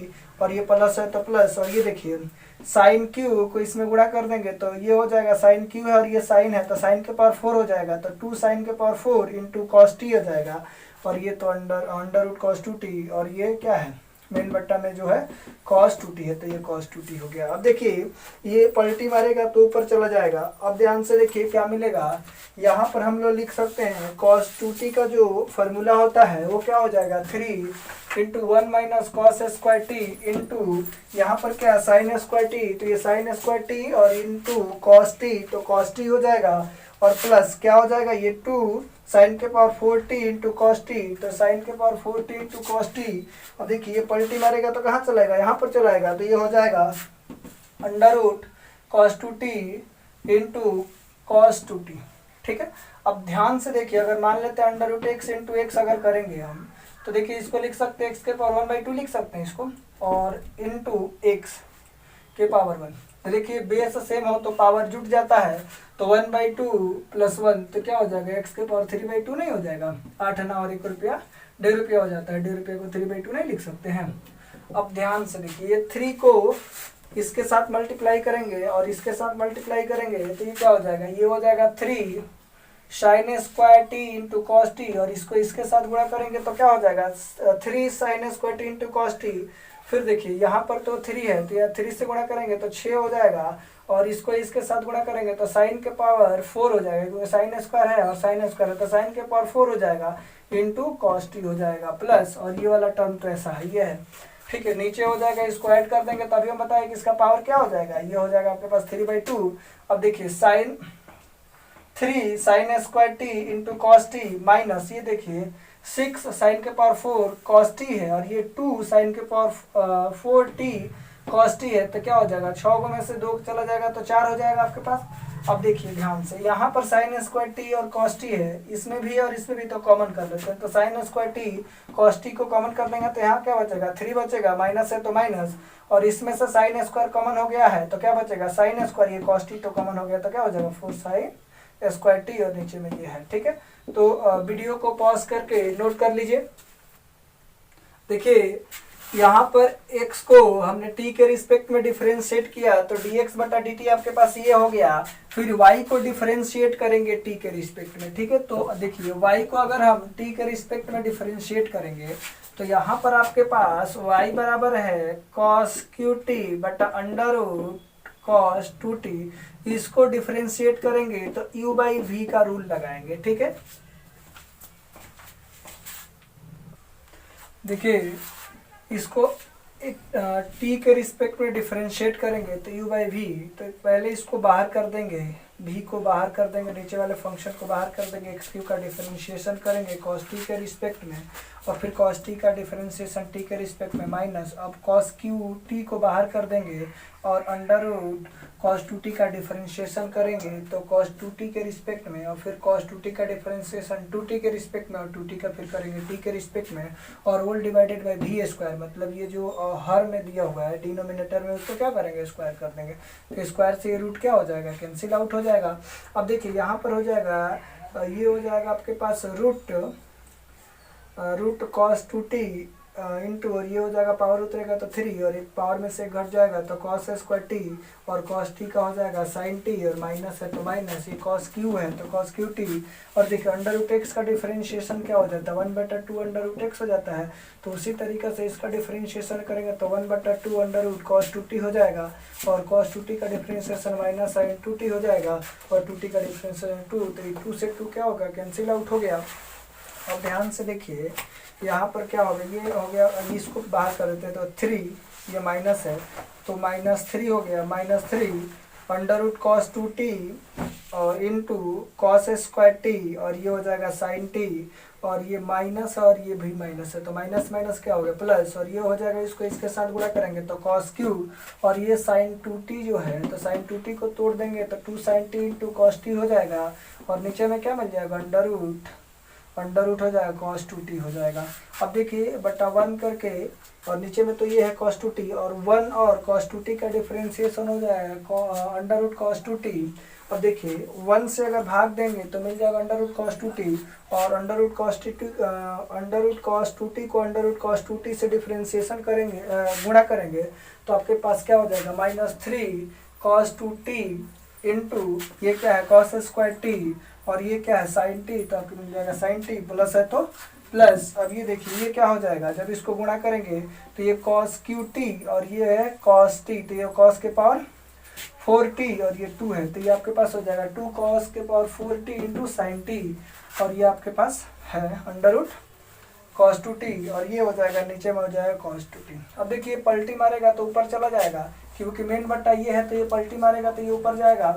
और ये प्लस है तो प्लस, और ये देखिए साइन क्यू को इसमें गुणा कर देंगे तो ये हो जाएगा साइन क्यू है और ये साइन है तो साइन के पावर 4 हो जाएगा, तो 2 साइन के पावर 4 इंटू cos t हो जाएगा, और ये तो अंडर रूट cos 2t, और ये क्या है? मेन बट्टा में जो है cos 2t है तो ये cos 2t हो गया। अब देखिए ये पलटी मारेगा तो ऊपर चला जाएगा। अब ध्यान से देखिए क्या मिलेगा, यहाँ पर हम लोग लिख सकते हैं cos 2t का जो फॉर्मूला होता है वो क्या हो जाएगा? 3 into 1 minus cos square t into यहाँ पर क्या साइन स्क्वायर टी, तो ये साइन स्क्वायर टी और इंटू cos t, तो cos t हो जाएगा, और प्लस क्या हो जाएगा? ये 2 साइन के power 4t into cos t, तो साइन के power 4t into cos t। अब देखिए ये पलटी मारेगा तो कहाँ चलाएगा? यहाँ पर चलाएगा, तो ये हो जाएगा under root cos 2t into cos 2t। ठीक है। अब ध्यान से देखिए, अगर मान लेते हैं under root x into x अगर करेंगे हम, तो देखिए इसको लिख सकते हैं x के पावर 1/2 लिख सकते हैं इसको, और इंटू x के पावर 1। तो देखिए बेस सेम हो तो पावर जुट जाता है, तो 1/2 प्लस 1 तो क्या हो जाएगा? x के पावर 3/2 नहीं हो जाएगा? 8 आना और 1 रुपया 1.5 रुपया हो जाता है, 1.5 रुपये को 3/2 नहीं लिख सकते हैं। अब ध्यान से देखिए ये 3 को इसके साथ मल्टीप्लाई करेंगे और इसके साथ मल्टीप्लाई करेंगे तो ये क्या हो जाएगा? ये हो जाएगा 3 sine square t into cos T, और इसको इसके साथ गुणा करेंगे तो क्या हो जाएगा? 3 sine square t into cos T. फिर देखिए यहाँ पर तो 3 है तो यह 3 से गुणा करेंगे तो 6 हो जाएगा, और इसको इसके साथ गुणा करेंगे तो साइन के पावर 4 हो जाएगा, क्योंकि साइन स्क्वायर है और साइन स्क्वायर है तो साइन के पावर 4 हो जाएगा इंटू कॉस टी हो जाएगा प्लस, और ये वाला टर्म तो ऐसा ही है। ठीक है, नीचे हो जाएगा, इसको ऐड कर देंगे तभी हम बताएं कि इसका पावर क्या हो जाएगा। ये हो जाएगा आपके पास 3/2। अब देखिए sine 3 sine square t into cos t minus, ये देखिए 6 साइन के पावर 4 कॉस टी है, और ये 2 साइन के पावर 4 टी कॉस टी है, तो क्या हो जाएगा? 6 में से 2 चला जाएगा तो 4 हो जाएगा आपके पास। अब देखिए ध्यान से, यहाँ पर साइन स्क्वायर टी और कॉस टी है, इसमें भी और इसमें भी, तो कॉमन कर लेते हैं। तो sign square T cos T को कॉमन कर देंगे तो यहाँ क्या बचेगा? 3 बचेगा, माइनस है तो माइनस, और इसमें से साइन स्क्वायर कॉमन हो गया है तो क्या बचेगा? साइन स्क्वायर, ये कॉस टी तो कॉमन हो गया तो क्या हो जाएगा? 4 साइन स्क्वायर टी, और नीचे में ये है। ठीक है, तो वीडियो को पॉज करके नोट कर लीजिए। देखिए यहाँ पर x को हमने t के रिस्पेक्ट में डिफरेंशिएट किया तो dx बटा dt आपके पास ये हो गया। फिर y को डिफरेंशिएट करेंगे t के रिस्पेक्ट में। ठीक है, तो देखिए y को अगर हम t के रिस्पेक्ट में डिफरेंशिएट करेंगे तो यहाँ पर आपके पास y बराबर है cos qt बटा अंडर रूट cos 2t। इसको डिफरेंशिएट करेंगे तो u/v का रूल लगाएंगे। ठीक है, देखिए इसको एक t के रिस्पेक्ट में डिफरेंशिएट करेंगे तो u/v, तो पहले इसको बाहर कर देंगे भी को बाहर कर देंगे, नीचे वाले फंक्शन को बाहर कर देंगे, एक्स क्यू का डिफरेंशिएशन करेंगे कॉस टी के रिस्पेक्ट में, और फिर कॉस टी का डिफरेंशिएशन टी के रिस्पेक्ट में माइनस, अब कॉस क्यू टी को बाहर कर देंगे और under root cos two t का डिफरेंशिएशन करेंगे तो कॉस टू टी के रिस्पेक्ट में, और फिर कॉस टू टी का डिफरेंशिएशन टू टी के रिस्पेक्ट में और टू टी का फिर करेंगे टी के रिस्पेक्ट में, और होल डिवाइडेड बाई भी स्क्वायर, मतलब ये जो हर में दिया हुआ है डिनोमिनेटर में उसको क्या करेंगे स्क्वायर कर देंगे, तो स्क्वायर से ये रूट क्या हो जाएगा कैंसिल आउट हो जाएगा। अब देखिए यहाँ पर हो जाएगा ये हो जाएगा आपके पास root cos two T into, और ये हो जाएगा पावर उतरेगा तो 3 और एक पावर में से घट जाएगा तो कॉस स्क्वायर टी, और कॉस टी का हो जाएगा साइन टी, और माइनस है तो माइनस, ये कॉस क्यू है तो कॉस क्यू टी, और देखिए अंडर रूट एक्स का डिफरेंशिएशन क्या हो जाता है 1/2 अंडर रूट एक्स हो जाता है, तो उसी तरीके से इसका डिफरेंशिएशन करेंगे तो 1/2 under root cos two t हो जाएगा, और कॉस टू टी का differentiation minus sine two t हो जाएगा, और टू टी का डिफरेंशिएशन 2, तो 2 से 2 क्या होगा कैंसिल आउट हो गया। अब ध्यान से देखिए यहाँ पर क्या होगा, ये हो गया, इसको बाहर कर देते हैं तो 3, ये माइनस है तो -3 हो गया, -3 under root cos two T और इंटू कॉस स्क्वायर टी, और ये हो जाएगा साइन टी, और ये माइनस और ये भी माइनस है तो माइनस माइनस क्या हो गया प्लस, और ये हो जाएगा इसको इसके साथ गुणा करेंगे तो कॉस क्यू, और ये साइन टू टी जो है तो साइन टू टी को तोड़ देंगे तो 2 sine t into cos T हो जाएगा, और नीचे में क्या मिल जाएगा अंडर रूट हो जाएगा कॉस टू टी हो जाएगा। अब देखिए बटा 1 करके, और नीचे में तो ये है कॉस टू टी, और 1 और कॉस टू टी का डिफरेंशिएशन हो जाएगा under root cos two t. अब देखिए 1 से अगर भाग देंगे तो मिल जाएगा under root cos two T, और under root cos two T को under root cos two T से डिफरेंशिएशन करेंगे गुणा करेंगे तो आपके पास क्या हो जाएगा -3 कॉस टू टी इंटू ये क्या है कॉस स्क्वायर टी, और ये क्या है साइन टी, तो आपको मिल जाएगा साइन टी, प्लस है तो प्लस। अब ये देखिए ये क्या हो जाएगा जब इसको गुणा करेंगे तो ये कॉस क्यू टी और ये है कॉस टी, तो ये कॉस के पावर 4t और ये 2 है तो ये आपके पास हो जाएगा 2 कॉस के power 4t into sine T, और ये आपके पास है under root cos two T, और ये हो जाएगा नीचे में हो जाएगा कॉस टू टी। अब देखिए पलटी मारेगा तो ऊपर चला जाएगा, क्योंकि मेन बट्टा ये है तो ये पलटी मारेगा तो ये ऊपर जाएगा,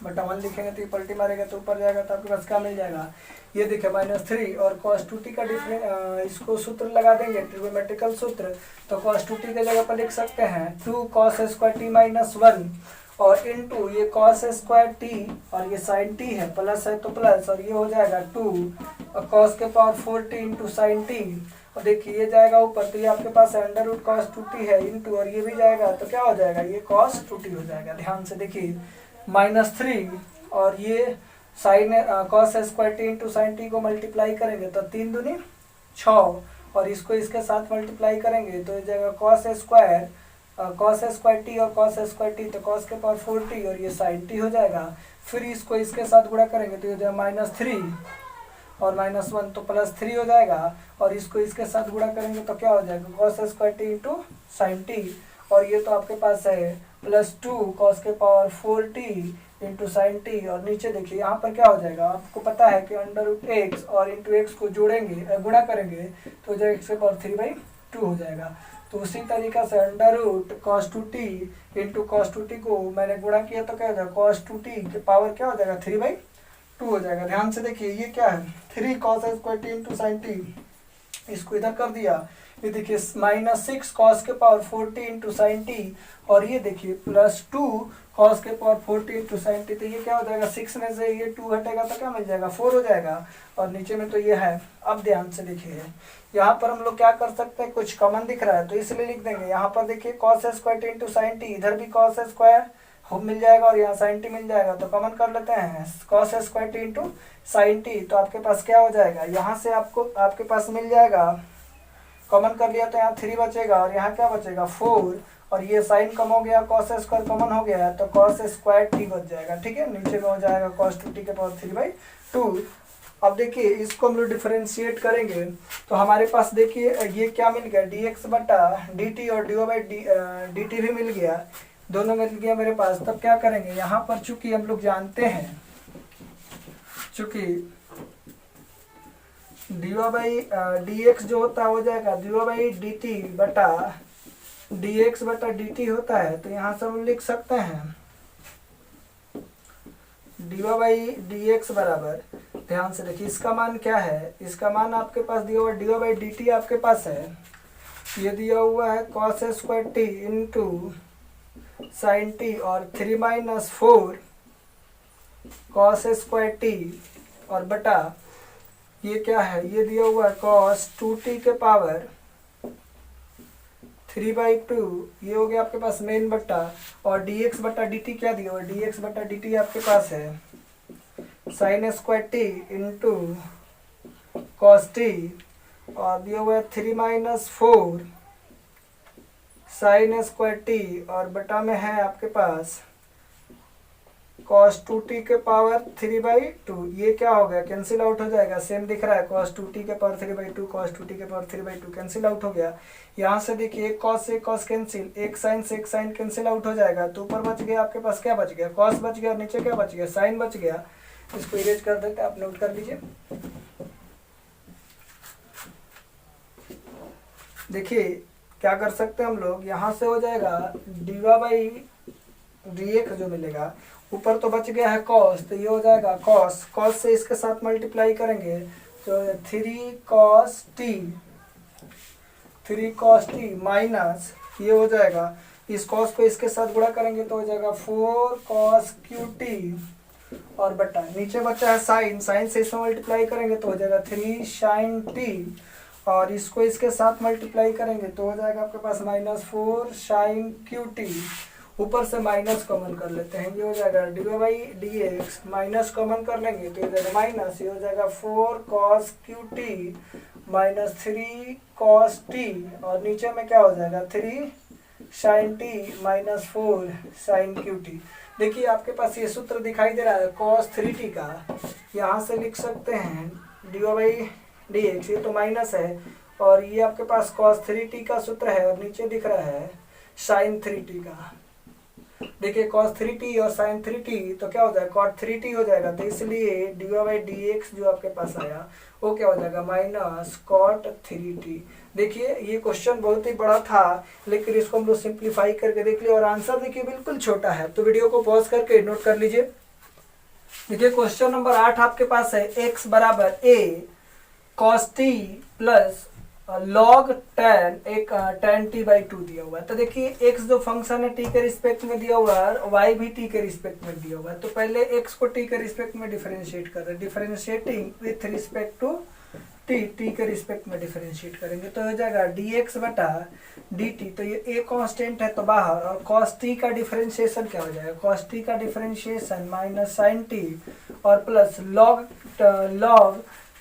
बटा 1 लिखेंगे तो ये पलटी मारेगा तो ऊपर जाएगा, तो आपके पास क्या मिल जाएगा ये देखिए -3, और कॉस टू टी का इसको सूत्र लगा देंगे ट्रिग्नोमेट्रिकल सूत्र, तो कॉस टू टी के जगह पर लिख सकते हैं 2 कॉस स्क्वायर टी -1 और इंटू ये कॉस स्क्वायर टी और ये साइन टी है, प्लस है तो प्लस, और ये हो जाएगा 2 और कॉस के power 4t into sine T, और देखिए ये जाएगा ऊपर तो ये आपके पास under root cos two T है इंटू, और ये भी जाएगा तो क्या हो जाएगा ये कॉस टू टी हो जाएगा। ध्यान से देखिए -3 और ये sine cos square t into sine T को मल्टीप्लाई करेंगे तो 3 दूनी 6, और इसको इसके साथ मल्टीप्लाई करेंगे तो ये जाएगा कॉस स्क्वायर टी और कॉस स्क्वायर टी, तो कॉस के पावर 4t और ये साइन टी हो जाएगा। फिर इसको इसके साथ गुणा करेंगे तो ये जाएगा -3 और -1 तो +3 हो जाएगा, और इसको इसके साथ गुणा करेंगे तो क्या हो जाएगा cos square t into sine T, और ये तो आपके पास है +2 कॉस के power 4t into sine T, और नीचे देखिए यहाँ पर क्या हो जाएगा आपको पता है कि अंडर रूट एक्स और इंटू एक्स को जोड़ेंगे गुणा करेंगे तो जो एक्स के पावर 3/2 हो जाएगा। तो उसी तरीका से under root cos two T into cos two T को मैंने गुणा किया तो क्या हो जाएगा कॉस टू टी के पावर क्या हो जाएगा 3/2 हो जाएगा। ध्यान से देखिए ये क्या है 3 cos square t into sine T, इसको इधर कर दिया, ये देखिए -6 कॉस के power 4t into sine T, और ये देखिए +2 कॉस के power 4t into sine T, तो ये क्या हो जाएगा 6 में से ये 2 हटेगा तो क्या मिल जाएगा 4 हो जाएगा, और नीचे में तो ये है। अब ध्यान से देखिए यहाँ पर हम लोग क्या कर सकते हैं कुछ कॉमन दिख रहा है तो इसलिए लिख देंगे यहाँ पर देखिए cos square t into sine T, इधर भी कॉस स्क्वायर मिल जाएगा और यहाँ साइन टी मिल जाएगा, तो कॉमन कर लेते हैं cos square t into sine T, तो आपके पास क्या हो जाएगा यहाँ से आपके पास मिल जाएगा, कॉमन कर लिया तो यहाँ 3 बचेगा और यहाँ क्या बचेगा 4, और ये साइन कम हो गया कॉस स्क्वायर कॉमन हो गया तो कॉस स्क्वायर टी बच जाएगा। ठीक है, नीचे में हो जाएगा कॉस टू टी के पावर 3/2। अब देखिए इसको हम लोग डिफरेंशिएट करेंगे तो हमारे पास देखिए ये क्या मिल गया dx बटा dt और dt भी मिल गया, दोनों मिल गया मेरे पास। तब क्या करेंगे यहाँ पर चूंकि हम लोग जानते हैं चूंकि dx जो होता है हो जाएगा dt बटा dx बटा dt होता है, तो यहाँ से हम लिख सकते हैं dy/dx बराबर, ध्यान से देखिए इसका मान क्या है, इसका मान आपके पास दिया हुआ dy/dt आपके पास है, ये दिया हुआ है cos square t into sine t और 3 - 4 cos स्क्वायर t और बटा ये क्या है, ये दिया हुआ है cos 2t के पावर 3/2, ये हो गया आपके पास मेन बट्टा, और dx/dt क्या दिया हुआ है, dx/dt आपके पास है sine square t into cos t और दिया हुआ है 3 - 4 साइन स्क्वायर t और बटा में है आपके पास cos 2t के पावर 3/2, ये क्या हो गया, कैंसिल आउट हो जाएगा, सेम दिख रहा है cos 2t के पावर 3/2 cos 2t के पावर 3/2 कैंसिल आउट हो गया। यहाँ से देखिए एक cos से एक cos कैंसिल, एक साइन से एक साइन कैंसिल आउट हो जाएगा, तो ऊपर बच गया आपके पास क्या बच गया, cos बच गया, नीचे क्या बच गया, साइन बच गया। इसको इरेज कर देते हैं, आप नोट कर लीजिए। देखिए क्या कर सकते हैं हम लोग, यहाँ से हो जाएगा dy/dx जो मिलेगा, ऊपर तो बच गया है cos, तो ये हो जाएगा cos से इसके साथ मल्टीप्लाई करेंगे तो 3 cos t माइनस ये हो जाएगा, इस cos को इसके साथ गुणा करेंगे तो हो जाएगा 4 cos qt और बटा नीचे बचा है साइन से इसमें मल्टीप्लाई करेंगे तो हो जाएगा 3 sin t और इसको इसके साथ मल्टीप्लाई करेंगे तो हो जाएगा आपके पास -4 sin qt, ऊपर से माइनस कॉमन कर लेते हैं, ये हो जाएगा dy/dx, माइनस कॉमन कर लेंगे तो ये हो जाएगा माइनस, ये हो जाएगा 4 cos qt minus 3 cos t और नीचे में क्या हो जाएगा 3 sin t minus 4 sin qt। देखिए आपके पास ये सूत्र दिखाई दे रहा है cos 3t का, यहाँ से लिख सकते हैं dy/dx, ये तो माइनस है और ये आपके पास cos 3t का सूत्र है और नीचे दिख रहा है sin 3t का। देखिए cos 3t और sin 3t तो क्या हो जाएगा cot 3t हो जाएगा, तो इसलिए dy/dx जो आपके पास आया वो क्या हो जाएगा माइनस cot 3t। देखिए ये क्वेश्चन बहुत ही बड़ा था, लेकिन इसको हम लोग सिंप्लीफाई करके देख लिया और आंसर देखिए बिल्कुल छोटा है, तो वीडियो को पॉज करके नोट कर लीजिए। देखिए क्वेश्चन नंबर 8 आपके पास है x बराबर a cos t plus log tan t/2 दिया हुआ है। तो देखिए x जो फंक्शन है t के रिस्पेक्ट में दिया हुआ है और y भी t के रिस्पेक्ट में दिया हुआ है, तो पहले x को t के रिस्पेक्ट में डिफरेंशिएट कर रहे हैं, differentiating with respect to t के रिस्पेक्ट में डिफरेंशिएट करेंगे तो हो जाएगा dx/dt, तो ये a कांस्टेंट है तो बाहर, और cos t का डिफरेंशिएशन क्या हो जाएगा, cos t का डिफरेंशिएशन माइनस sin t और प्लस log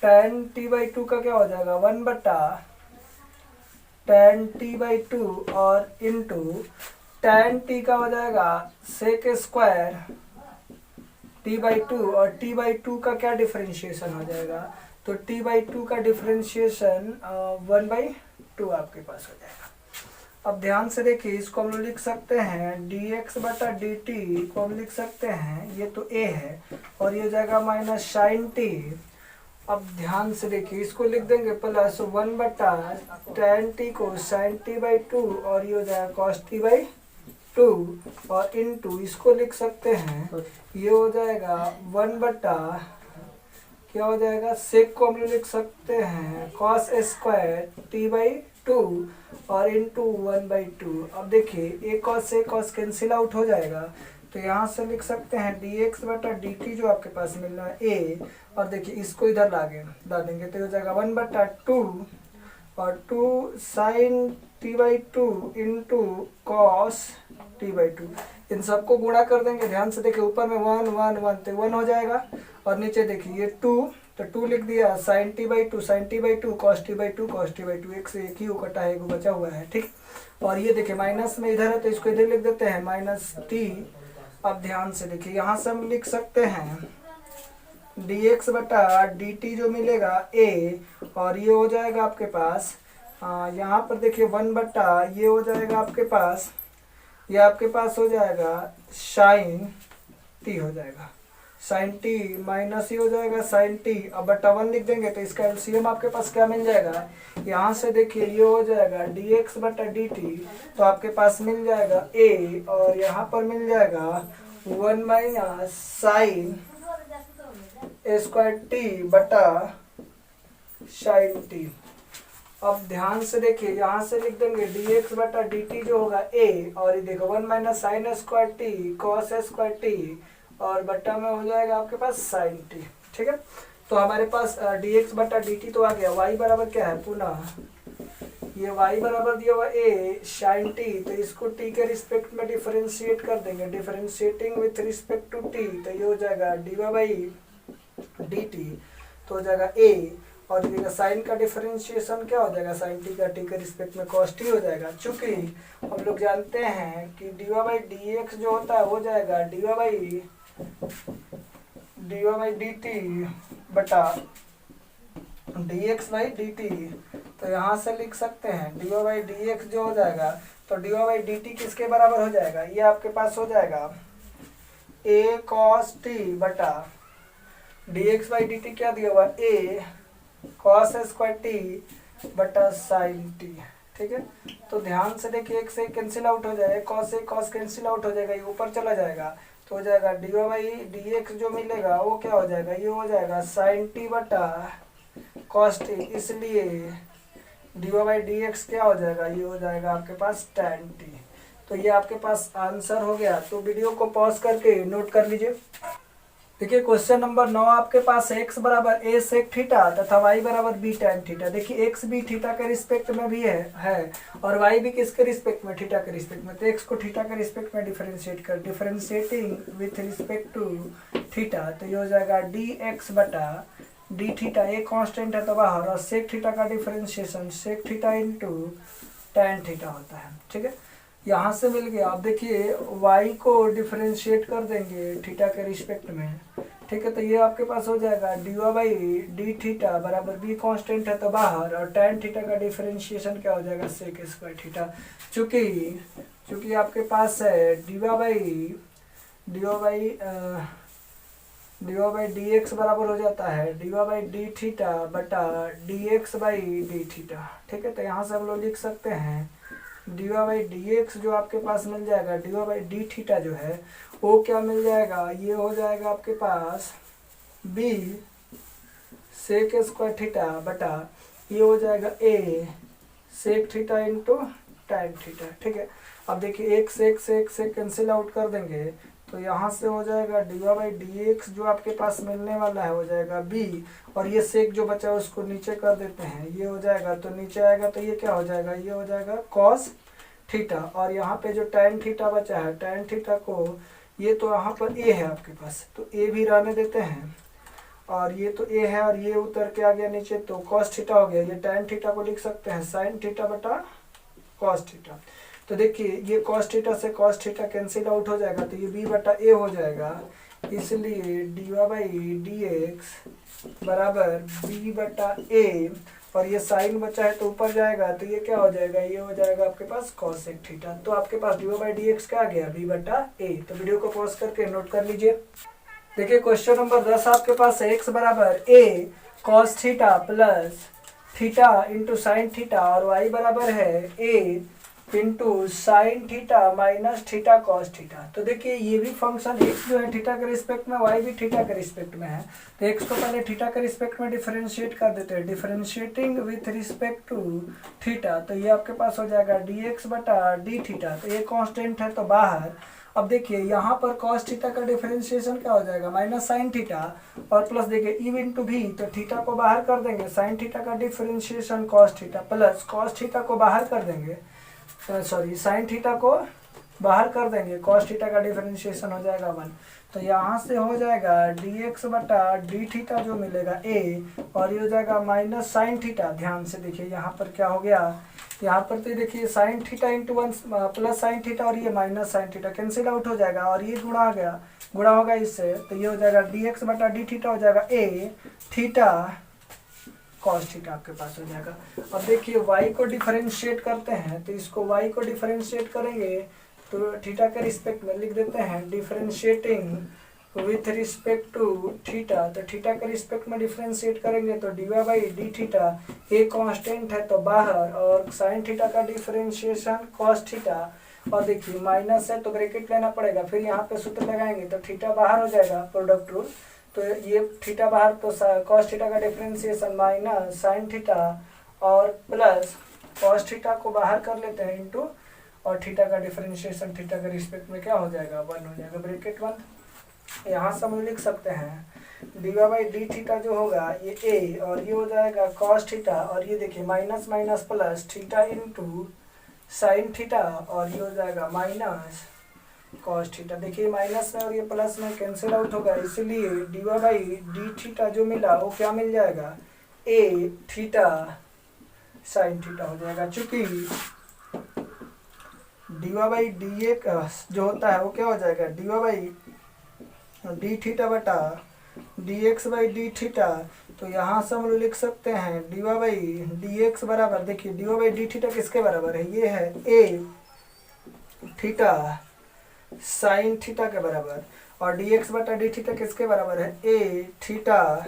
tan t/2 का क्या हो जाएगा 1/tan t/2 और इंटू tan t का हो जाएगा sec स्क्वायर t/2 और t/2 का क्या डिफरेंशिएशन हो जाएगा, तो t/2 का डिफरेंशिएशन 1/2 आपके पास हो जाएगा। अब ध्यान से देखिए इसको हम लोग लिख सकते हैं dx/dt को हम लिख सकते हैं, ये तो a है और ये हो जाएगा माइनस sin t। अब ध्यान से देखिए इसको लिख देंगे प्लस 1/tan t को sin t/2 और ये हो जाएगा cos t/2 और इनटू इसको लिख सकते हैं, ये हो जाएगा 1/ क्या हो जाएगा sec को हम लोग लिख सकते हैं cos स्क्वायर t/2 और इंटू 1/2। अब देखिए एक cos से cos कैंसिल आउट हो जाएगा, तो यहाँ से लिख सकते हैं dx/dt जो आपके पास मिल रहा है a, और देखिए इसको इधर ला देंगे तो हो जाएगा 1/2 और 2 sin t/2 into cos t/2, इन सबको गुणा कर देंगे। ध्यान से देखिए ऊपर में 1 1 1 तो 1 हो जाएगा और नीचे देखिए ये 2 तो 2 लिख दिया sin t/2 cos t/2 एक से एक ही कटा है, एक बचा हुआ है, ठीक। और ये देखिए माइनस में इधर है तो इसको इधर लिख देते हैं माइनस t। अब ध्यान से देखिए यहाँ से हम लिख सकते हैं dx/dt जो मिलेगा a और ये हो जाएगा आपके पास यहाँ पर देखिए 1/ ये हो जाएगा आपके पास, ये आपके पास हो जाएगा sin t हो जाएगा, sin t माइनस ही हो जाएगा sin t। अब बटा 1 लिख देंगे तो इसका एलसीएम आपके पास क्या मिल जाएगा, यहाँ से देखिए ये हो जाएगा dx/dt तो आपके पास मिल जाएगा a और यहाँ पर मिल जाएगा 1 - sin स्क्वायर टी बटा साइन टी। अब ध्यान से देखिए, यहाँ से लिख देंगे dx बटा dt जो होगा a, और ये देखो 1 minus sign square T cos square t, और बट्टा में हो जाएगा आपके पास साइन टी। ठीक है, तो हमारे पास dx बटा dt तो आ गया। y बराबर क्या है, पुनः ये y बराबर दिया हुआ a साइन टी, तो इसको t के रिस्पेक्ट में डिफरेंशिएट कर देंगे, differentiating with respect to t, तो ये हो जाएगा dy बाई dt, तो हो जाएगा a, और ये साइन का डिफरेंशिएशन क्या हो जाएगा, साइन टी का टी के रिस्पेक्ट में कॉस टी हो जाएगा। चूंकि हम लोग जानते हैं कि D Y by D x जो होता है हो जाएगा D Y by D T बटा D X by D T. तो यहाँ से लिख सकते हैं D Y by D x जो हो जाएगा, तो D Y by D T किसके बराबर हो जाएगा, ये आपके पास हो जाएगा ए कॉस टी बटा D X by D T क्या दिया हुआ, ए कॉस स्क्वायर टी बटा साइन टी। ठीक है, तो ध्यान से देखिए, एक से कैंसिल आउट हो जाएगा, कॉस से कॉस कैंसिल आउट हो जाएगा, ये ऊपर चला जाएगा, तो हो जाएगा D Y by D x जो मिलेगा वो क्या हो जाएगा, ये हो जाएगा साइन टी बटा कॉस टी, इसलिए d Y by D x क्या हो जाएगा, ये हो जाएगा आपके पास टैन टी। तो ये आपके पास आंसर हो गया। तो वीडियो को पॉज करके नोट कर लीजिए। देखिए क्वेश्चन नंबर 9 आपके पास x बराबर a सेक थीटा तथा y बराबर b tan थीटा। देखिए x भी थीटा के रिस्पेक्ट में भी है और y भी किसके रिस्पेक्ट में, थीटा के रिस्पेक्ट में। तो x को थीटा के रिस्पेक्ट में डिफरेंशिएट कर, differentiating with respect to theta, तो ये हो जाएगा dx बटा d थीटा, a कांस्टेंट है तो बाहर, और सेक थीटा का differentiation sec theta into tan theta होता है। ठीक है, यहाँ से मिल गया। अब देखिए y को डिफरेंशिएट कर देंगे थीटा के रिस्पेक्ट में। ठीक है, तो ये आपके पास हो जाएगा D Y by D theta बराबर b कांस्टेंट है तो बाहर, और tan थीटा का डिफरेंशिएशन क्या हो जाएगा, सेक स्क्वायर थीटा। चूंकि आपके पास है D Y by D x बराबर हो जाता है D Y by D theta बटा D X by D theta. ठीक है, तो यहाँ से हम लोग लिख सकते हैं D Y by D x जो आपके पास मिल जाएगा, D Y by D theta जो है वो क्या मिल जाएगा, ये हो जाएगा आपके पास बी सेक स्क्वायर थीटा बटा ये हो जाएगा A sec theta into tan theta. ठीक है, अब देखिए एक से कैंसिल आउट कर देंगे, तो यहाँ से हो जाएगा D Y by D x जो आपके पास मिलने वाला है हो जाएगा बी, और ये सेक जो बचा है उसको नीचे कर देते हैं, ये हो जाएगा, तो नीचे आएगा तो ये क्या हो जाएगा, ये हो जाएगा कॉस थीटा, और यहाँ पे जो टैन थीटा बचा है, टैन थीटा को ये तो यहाँ पर ए है आपके पास, तो ए भी रहने देते हैं, और ये तो ए है और ये उतर के आ गया नीचे, तो कॉस थीटा हो गया। ये टैन थीटा को लिख सकते हैं साइन थीटा बटा कॉस थीटा। तो देखिए ये कॉस थीटा से कॉस थीटा कैंसिल आउट हो जाएगा, तो ये बी बटा ए हो जाएगा, इसलिए d Y by D x बराबर बी बटा ए, और ये साइन बचा है तो ऊपर जाएगा, तो ये क्या हो जाएगा, ये हो जाएगा आपके पास कॉसेक थीटा। तो आपके पास D Y by D x क्या आ गया, बी बटा ए। तो वीडियो को पॉज करके नोट कर लीजिए। देखिए क्वेश्चन नंबर 10 आपके पास है एक्स बराबर A cos theta plus theta into sine theta, और वाई बराबर है A into sine theta minus theta cos theta. तो देखिए ये भी फंक्शन x जो है थीटा के रिस्पेक्ट में, y भी थीटा के रिस्पेक्ट में है, तो x को पहले थीटा के रिस्पेक्ट में डिफरेंशिएट कर देते हैं, differentiating with respect to theta, तो ये आपके पास हो जाएगा dx बटा डी थीटा, तो ये कांस्टेंट है तो बाहर। अब देखिए यहाँ पर कॉस थीटा का डिफरेंशिएशन क्या हो जाएगा, माइनस साइन थीटा, और प्लस देखिए ई इंटू भी, तो थीटा को बाहर कर देंगे, साइन थीटा का differentiation cos theta plus cos theta को बाहर कर देंगे, सॉरी साइन थीटा को बाहर कर देंगे, कॉस थीटा का डिफरेंशिएशन हो जाएगा 1। तो यहाँ से हो जाएगा dx बटा डी थीटा जो मिलेगा a, और ये हो जाएगा माइनस साइन थीटा। ध्यान से देखिए यहाँ पर क्या हो गया, यहाँ पर तो देखिए sign theta into 1 plus sign theta, और ये minus sine theta cancel out हो जाएगा, और ये गुणा होगा इससे, तो ये हो जाएगा dx बटा डी थीटा हो जाएगा a थीटा कॉस थीटा आपके पास हो जाएगा। अब देखिए y को डिफरेंशिएट करते हैं, तो इसको y को डिफरेंशिएट करेंगे तो थीटा के रिस्पेक्ट में लिख देते हैं differentiating with respect to theta, तो थीटा के रिस्पेक्ट में डिफरेंशिएट करेंगे तो D Y by D theta a constant है तो बाहर, और साइन थीटा का डिफरेंशिएशन कॉस थीटा, और देखिए माइनस है तो ब्रैकेट लेना पड़ेगा, फिर यहाँ पे सूत्र लगाएंगे तो थीटा बाहर हो जाएगा प्रोडक्ट रूल, तो ये थीटा बाहर, तो कॉस थीटा का डिफरेंशिएशन माइनस साइन थीटा और प्लस कॉस थीटा को बाहर कर लेते हैं इंटू, और थीटा का डिफरेंशिएशन थीटा के रिस्पेक्ट में क्या हो जाएगा 1 हो जाएगा, ब्रैकेट 1। यहाँ से हम लिख सकते हैं D Y by D theta जो होगा ये ए, और ये हो जाएगा कॉस थीटा, और ये देखिए minus minus plus theta into sine theta, और ये हो जाएगा माइनस कॉस थीटा। देखिए माइनस में और ये प्लस में कैंसिल आउट होगा, इसलिए d Y by D theta जो मिला वो क्या मिल जाएगा, ए थीटा साइन थीटा हो जाएगा। चूंकि D Y by D A जो होता है वो क्या हो जाएगा, D Y by D theta बटा D X by D theta. तो यहाँ से हम लोग लिख सकते हैं D Y by D x बराबर, देखिए D Y by D theta किसके बराबर है, ये है ए थीटा साइन थीटा के बराबर, और डी एक्स बटा डी थीटा किसके बराबर है, ए थीटा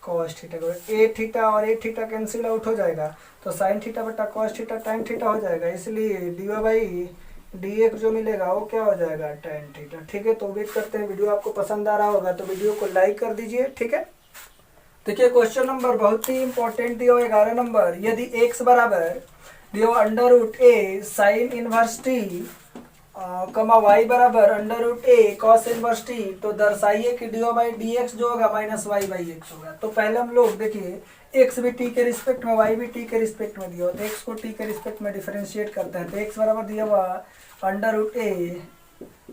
कॉस थीटा के बराबर। ए थीटा और ए थीटा कैंसिल आउट हो जाएगा, तो साइन थीटा बटा कॉस थीटा टाइन थीटा हो जाएगा, इसलिए d Y by D x जो मिलेगा वो क्या हो जाएगा, tan थीटा। ठीक है, तो उम्मीद करते हैं वीडियो आपको पसंद आ रहा होगा, तो वीडियो को लाइक कर दीजिए। ठीक है, देखिए क्वेश्चन नंबर बहुत ही इंपॉर्टेंट दिया हो 11 नंबर। यदि x बराबर दियो under root a sine inverse T कमा y बराबर अंडर रूट ए कॉस इनवर्स टी, तो दर्शाइए कि डी बाई डी एक्स जो होगा माइनस वाई बाई एक्स होगा। तो पहले हम लोग देखिए x भी t के रिस्पेक्ट में, y भी t के रिस्पेक्ट में दिया हो, तो x को t के रिस्पेक्ट में डिफरेंशिएट करते हैं। तो x बराबर दिया हुआ under root a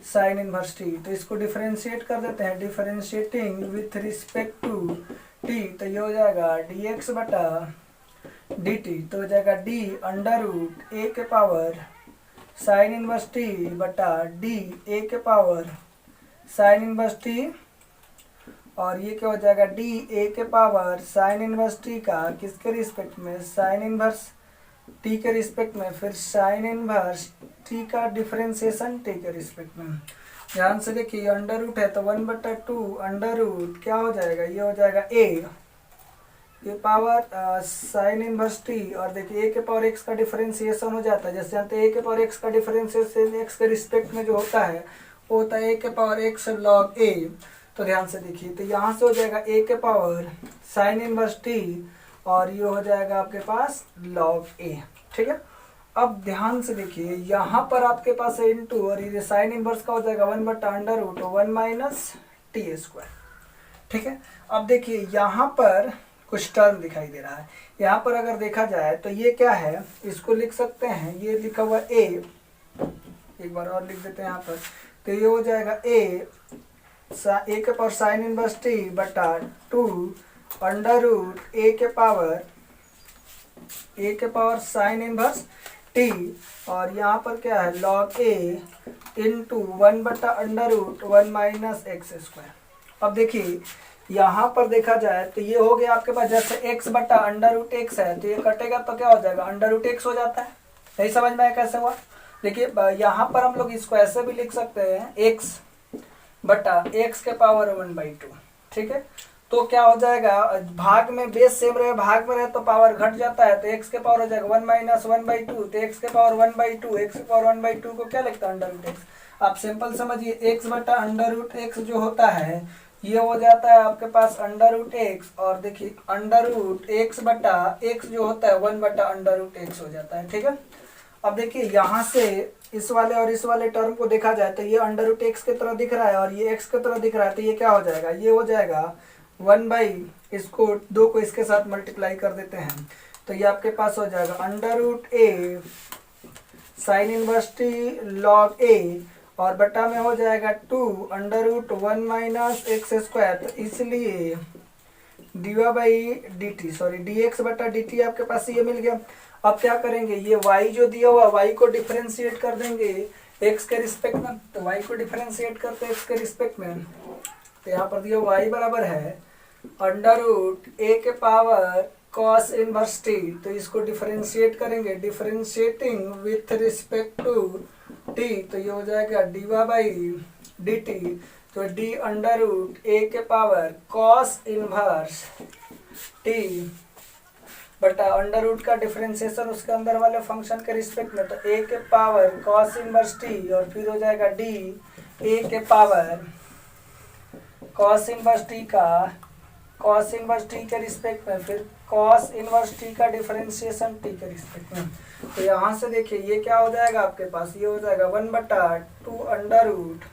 sine inverse t, तो इसको डिफरेंशिएट कर देते हैं, differentiating with respect to t, तो ये हो जाएगा डी एक्स बटा डी टी, तो हो जाएगा डी अंडर रूट ए के पावर साइन इनवर्स टी बटा डी ए के पावर साइन इनवर्स टी, और ये क्या हो जाएगा डी ए के पावर साइन इनवर्स टी का किसके रिस्पेक्ट में, साइन इनवर्स टी के रिस्पेक्ट में, फिर साइन इनवर्स टी का डिफरेंशिएशन टी के रिस्पेक्ट में। ध्यान से देखिए अंडर रूट है तो 1/2 अंडर रूट क्या हो जाएगा, ये हो जाएगा ए पावर साइन इनवर्स टी, और देखिए ए के पावर एक्स का डिफरेंशिएशन हो जाता है, जैसे जानते हैं ए के पावर एक्स का डिफरेंशिएशन एक्स के रिस्पेक्ट में जो होता है वो होता है ए के पावर एक्स लॉग ए। तो ध्यान से देखिए, तो यहाँ से हो जाएगा ए के पावर साइन इनवर्स टी, और ये हो जाएगा आपके पास लॉग ए। ठीक है, अब ध्यान से देखिए यहाँ पर आपके पास है इंटू, और ये साइन इनवर्स का हो जाएगा 1/√1 माइनस टी स्क्वायर। ठीक है, अब देखिए यहाँ पर कुछ टर्म दिखाई दे रहा है, यहाँ पर अगर देखा जाए तो ये क्या है, इसको लिख सकते हैं, ये लिखा हुआ ए, एक बार और लिख देते हैं यहाँ पर, तो ये हो जाएगा ए के पावर साइन इनवर्स टी बटा 2 अंडर रूट ए के पावर साइन इनवर्स टी, और यहाँ पर क्या है लॉग ए इंटू 1/√1 माइनस एक्स स्क्वायर। अब देखिए यहाँ पर देखा जाए तो ये हो गया आपके पास, जैसे x बटा अंडर रूट एक्स है तो ये कटेगा तो क्या हो जाएगा अंडर रूट एक्स हो जाता है। नहीं समझ में आया कैसे हुआ, देखिए यहाँ पर हम लोग इसको ऐसे भी लिख सकते हैं x बटा x के पावर 1/2। ठीक है, तो क्या हो जाएगा, भाग में बेस सेम रहे, भाग में रहे तो पावर घट जाता है, तो x के पावर हो जाएगा 1 माइनस 1/2, तो x के पावर 1/2, x के पावर 1/2 को क्या लिखता है अंडर रूट एक्स। आप सिंपल समझिए x बटा अंडर रूट एक्स जो होता है ये हो जाता है आपके पास अंडर रूट एक्स, और देखिए अंडर रूट एक्स बटा एक्स जो होता है 1/√x हो जाता है। ठीक है, अब देखिए यहाँ से इस वाले और इस वाले टर्म को देखा जाए तो ये अंडर रूट एक्स की तरह दिख रहा है और ये एक्स की तरह दिख रहा है, तो ये क्या हो जाएगा, ये हो जाएगा 1/ इसको 2 को इसके साथ मल्टीप्लाई कर देते हैं, तो ये आपके पास हो जाएगा under root a sine inverse T log ए, और बटा में हो जाएगा 2 अंडर√1 माइनस एक्स स्क्वायर। तो इसलिए d Y by D t, sorry d x बटा डी टी आपके पास ये मिल गया। अब क्या करेंगे, ये y जो दिया हुआ y को डिफरेंशिएट कर देंगे x के रिस्पेक्ट में, तो y को डिफरेंशिएट करते हैं x के रिस्पेक्ट में, तो यहाँ पर दिया y बराबर है अंडर रूट ए के पावर कॉस इनवर्स टी, तो इसको डिफरेंशिएट करेंगे, differentiating with respect to t, तो ये हो जाएगा D Y by D T, तो डी अंडर रूट ए के पावर कॉस इनवर्स टी बटा अंडर रूट का डिफरेंशिएशन उसके अंदर वाले फंक्शन के रिस्पेक्ट में, तो ए के पावर कॉस इनवर्स टी, और फिर हो जाएगा डी ए के पावर कॉस इनवर्स टी का कॉस इनवर्स टी के रिस्पेक्ट में, फिर कॉस इनवर्स टी का डिफरेंशिएशन टी के रिस्पेक्ट में। तो यहाँ से देखिए ये क्या हो जाएगा आपके पास, ये हो जाएगा 1/2 अंडर रूट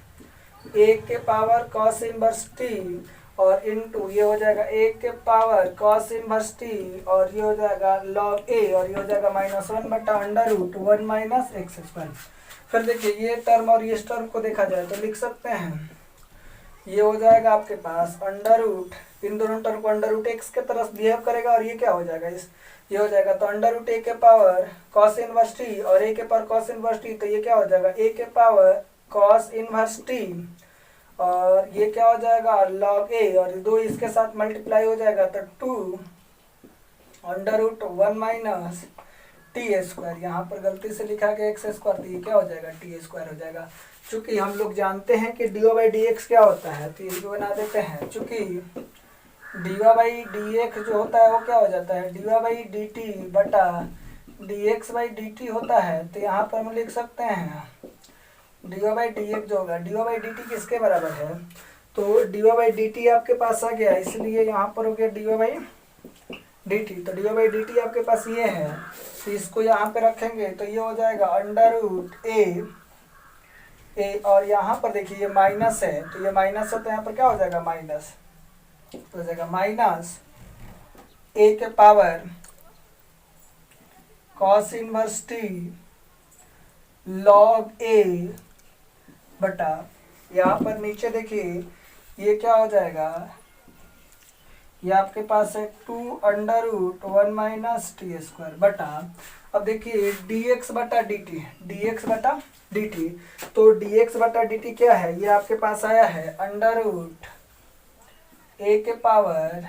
1 के पावर कॉस इनवर्स टी और इनटू ये हो जाएगा 1 के पावर कॉस इनवर्स टी और ये हो जाएगा लॉग ए और ये हो जाएगा -1/√1 माइनस एक्स स्क्वायर। फिर देखिए ये टर्म और ये टर्म को देखा जाए तो लिख सकते हैं, ये हो जाएगा आपके पास अंडर रूट, इन दोनों टर्म को अंडर रूट एक्स के तरफ बिहेव करेगा और ये क्या हो जाएगा, ये हो जाएगा तो अंडर रूट ए के पावर कॉस इनवर्स टी और ए के पावर कॉस इनवर्स टी, तो ये क्या हो जाएगा ए के पावर कॉस इनवर्स टी और ये क्या हो जाएगा लॉग ए और दो इसके साथ मल्टीप्लाई हो जाएगा तो 2 under root 1 minus T square. यहाँ पर गलती से लिखा गया एक्स स्क्वायर, तो ये क्या हो जाएगा टी स्क्वायर हो जाएगा। चूंकि हम लोग जानते हैं कि डी बाई डी एक्स क्या होता है तो ये बना देते हैं, चूंकि डी बाई डी एक्स जो होता है वो क्या हो जाता है डी बाई डी टी बटा D X by D T होता है। तो यहाँ पर हम लिख सकते हैं डी बाई डी एक्स जो होगा, डी बाई डी टी किसके बराबर है, तो डी बाई डी टी आपके पास आ गया, इसलिए यहाँ पर हो गया डी बाई डी टी। तो डी बाई डी टी आपके पास ये है, तो इसको यहाँ पे रखेंगे तो ये हो जाएगा अंडर रूट ए और यहाँ पर देखिए ये माइनस है, तो ये माइनस है तो यहाँ पर क्या हो जाएगा माइनस, तो हो जाएगा माइनस ए के power cos inverse T log A बटा यहाँ पर नीचे देखिए ये क्या हो जाएगा, ये आपके पास है 2 under root 1 minus T square बटा, अब देखिए dx बटा dt, dx बटा dt, तो dx बटा dt क्या है, ये आपके पास आया है अंडर रूट a के power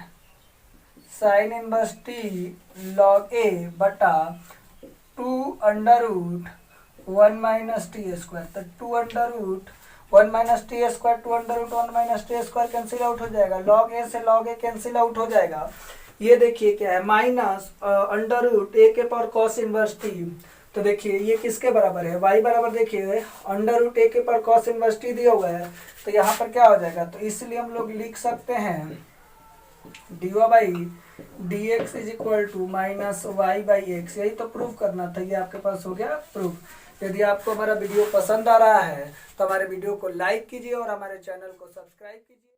sine inverse T log A बटा 2 under root 1 minus T square. तो 2 under root 1 minus T square 2 under root 1 minus T square cancel out हो जाएगा, लॉग ए से लॉग ए कैंसिल आउट हो जाएगा। ये देखिए क्या है माइनस अंडर रूट ए के पावर कॉस इनवर्स टी, तो देखिए ये किसके बराबर है, वाई बराबर देखिए अंडर रूट ए के पावर कॉस इनवर्स टी दिया हुआ है, तो यहाँ पर क्या हो जाएगा, तो इसलिए हम लोग लिख सकते हैं d by D x is equal to minus y by x. यही तो प्रूफ करना था, ये आपके पास हो गया प्रूफ। यदि आपको हमारा वीडियो पसंद आ रहा है तो हमारे वीडियो को लाइक कीजिए और हमारे चैनल को सब्सक्राइब कीजिए।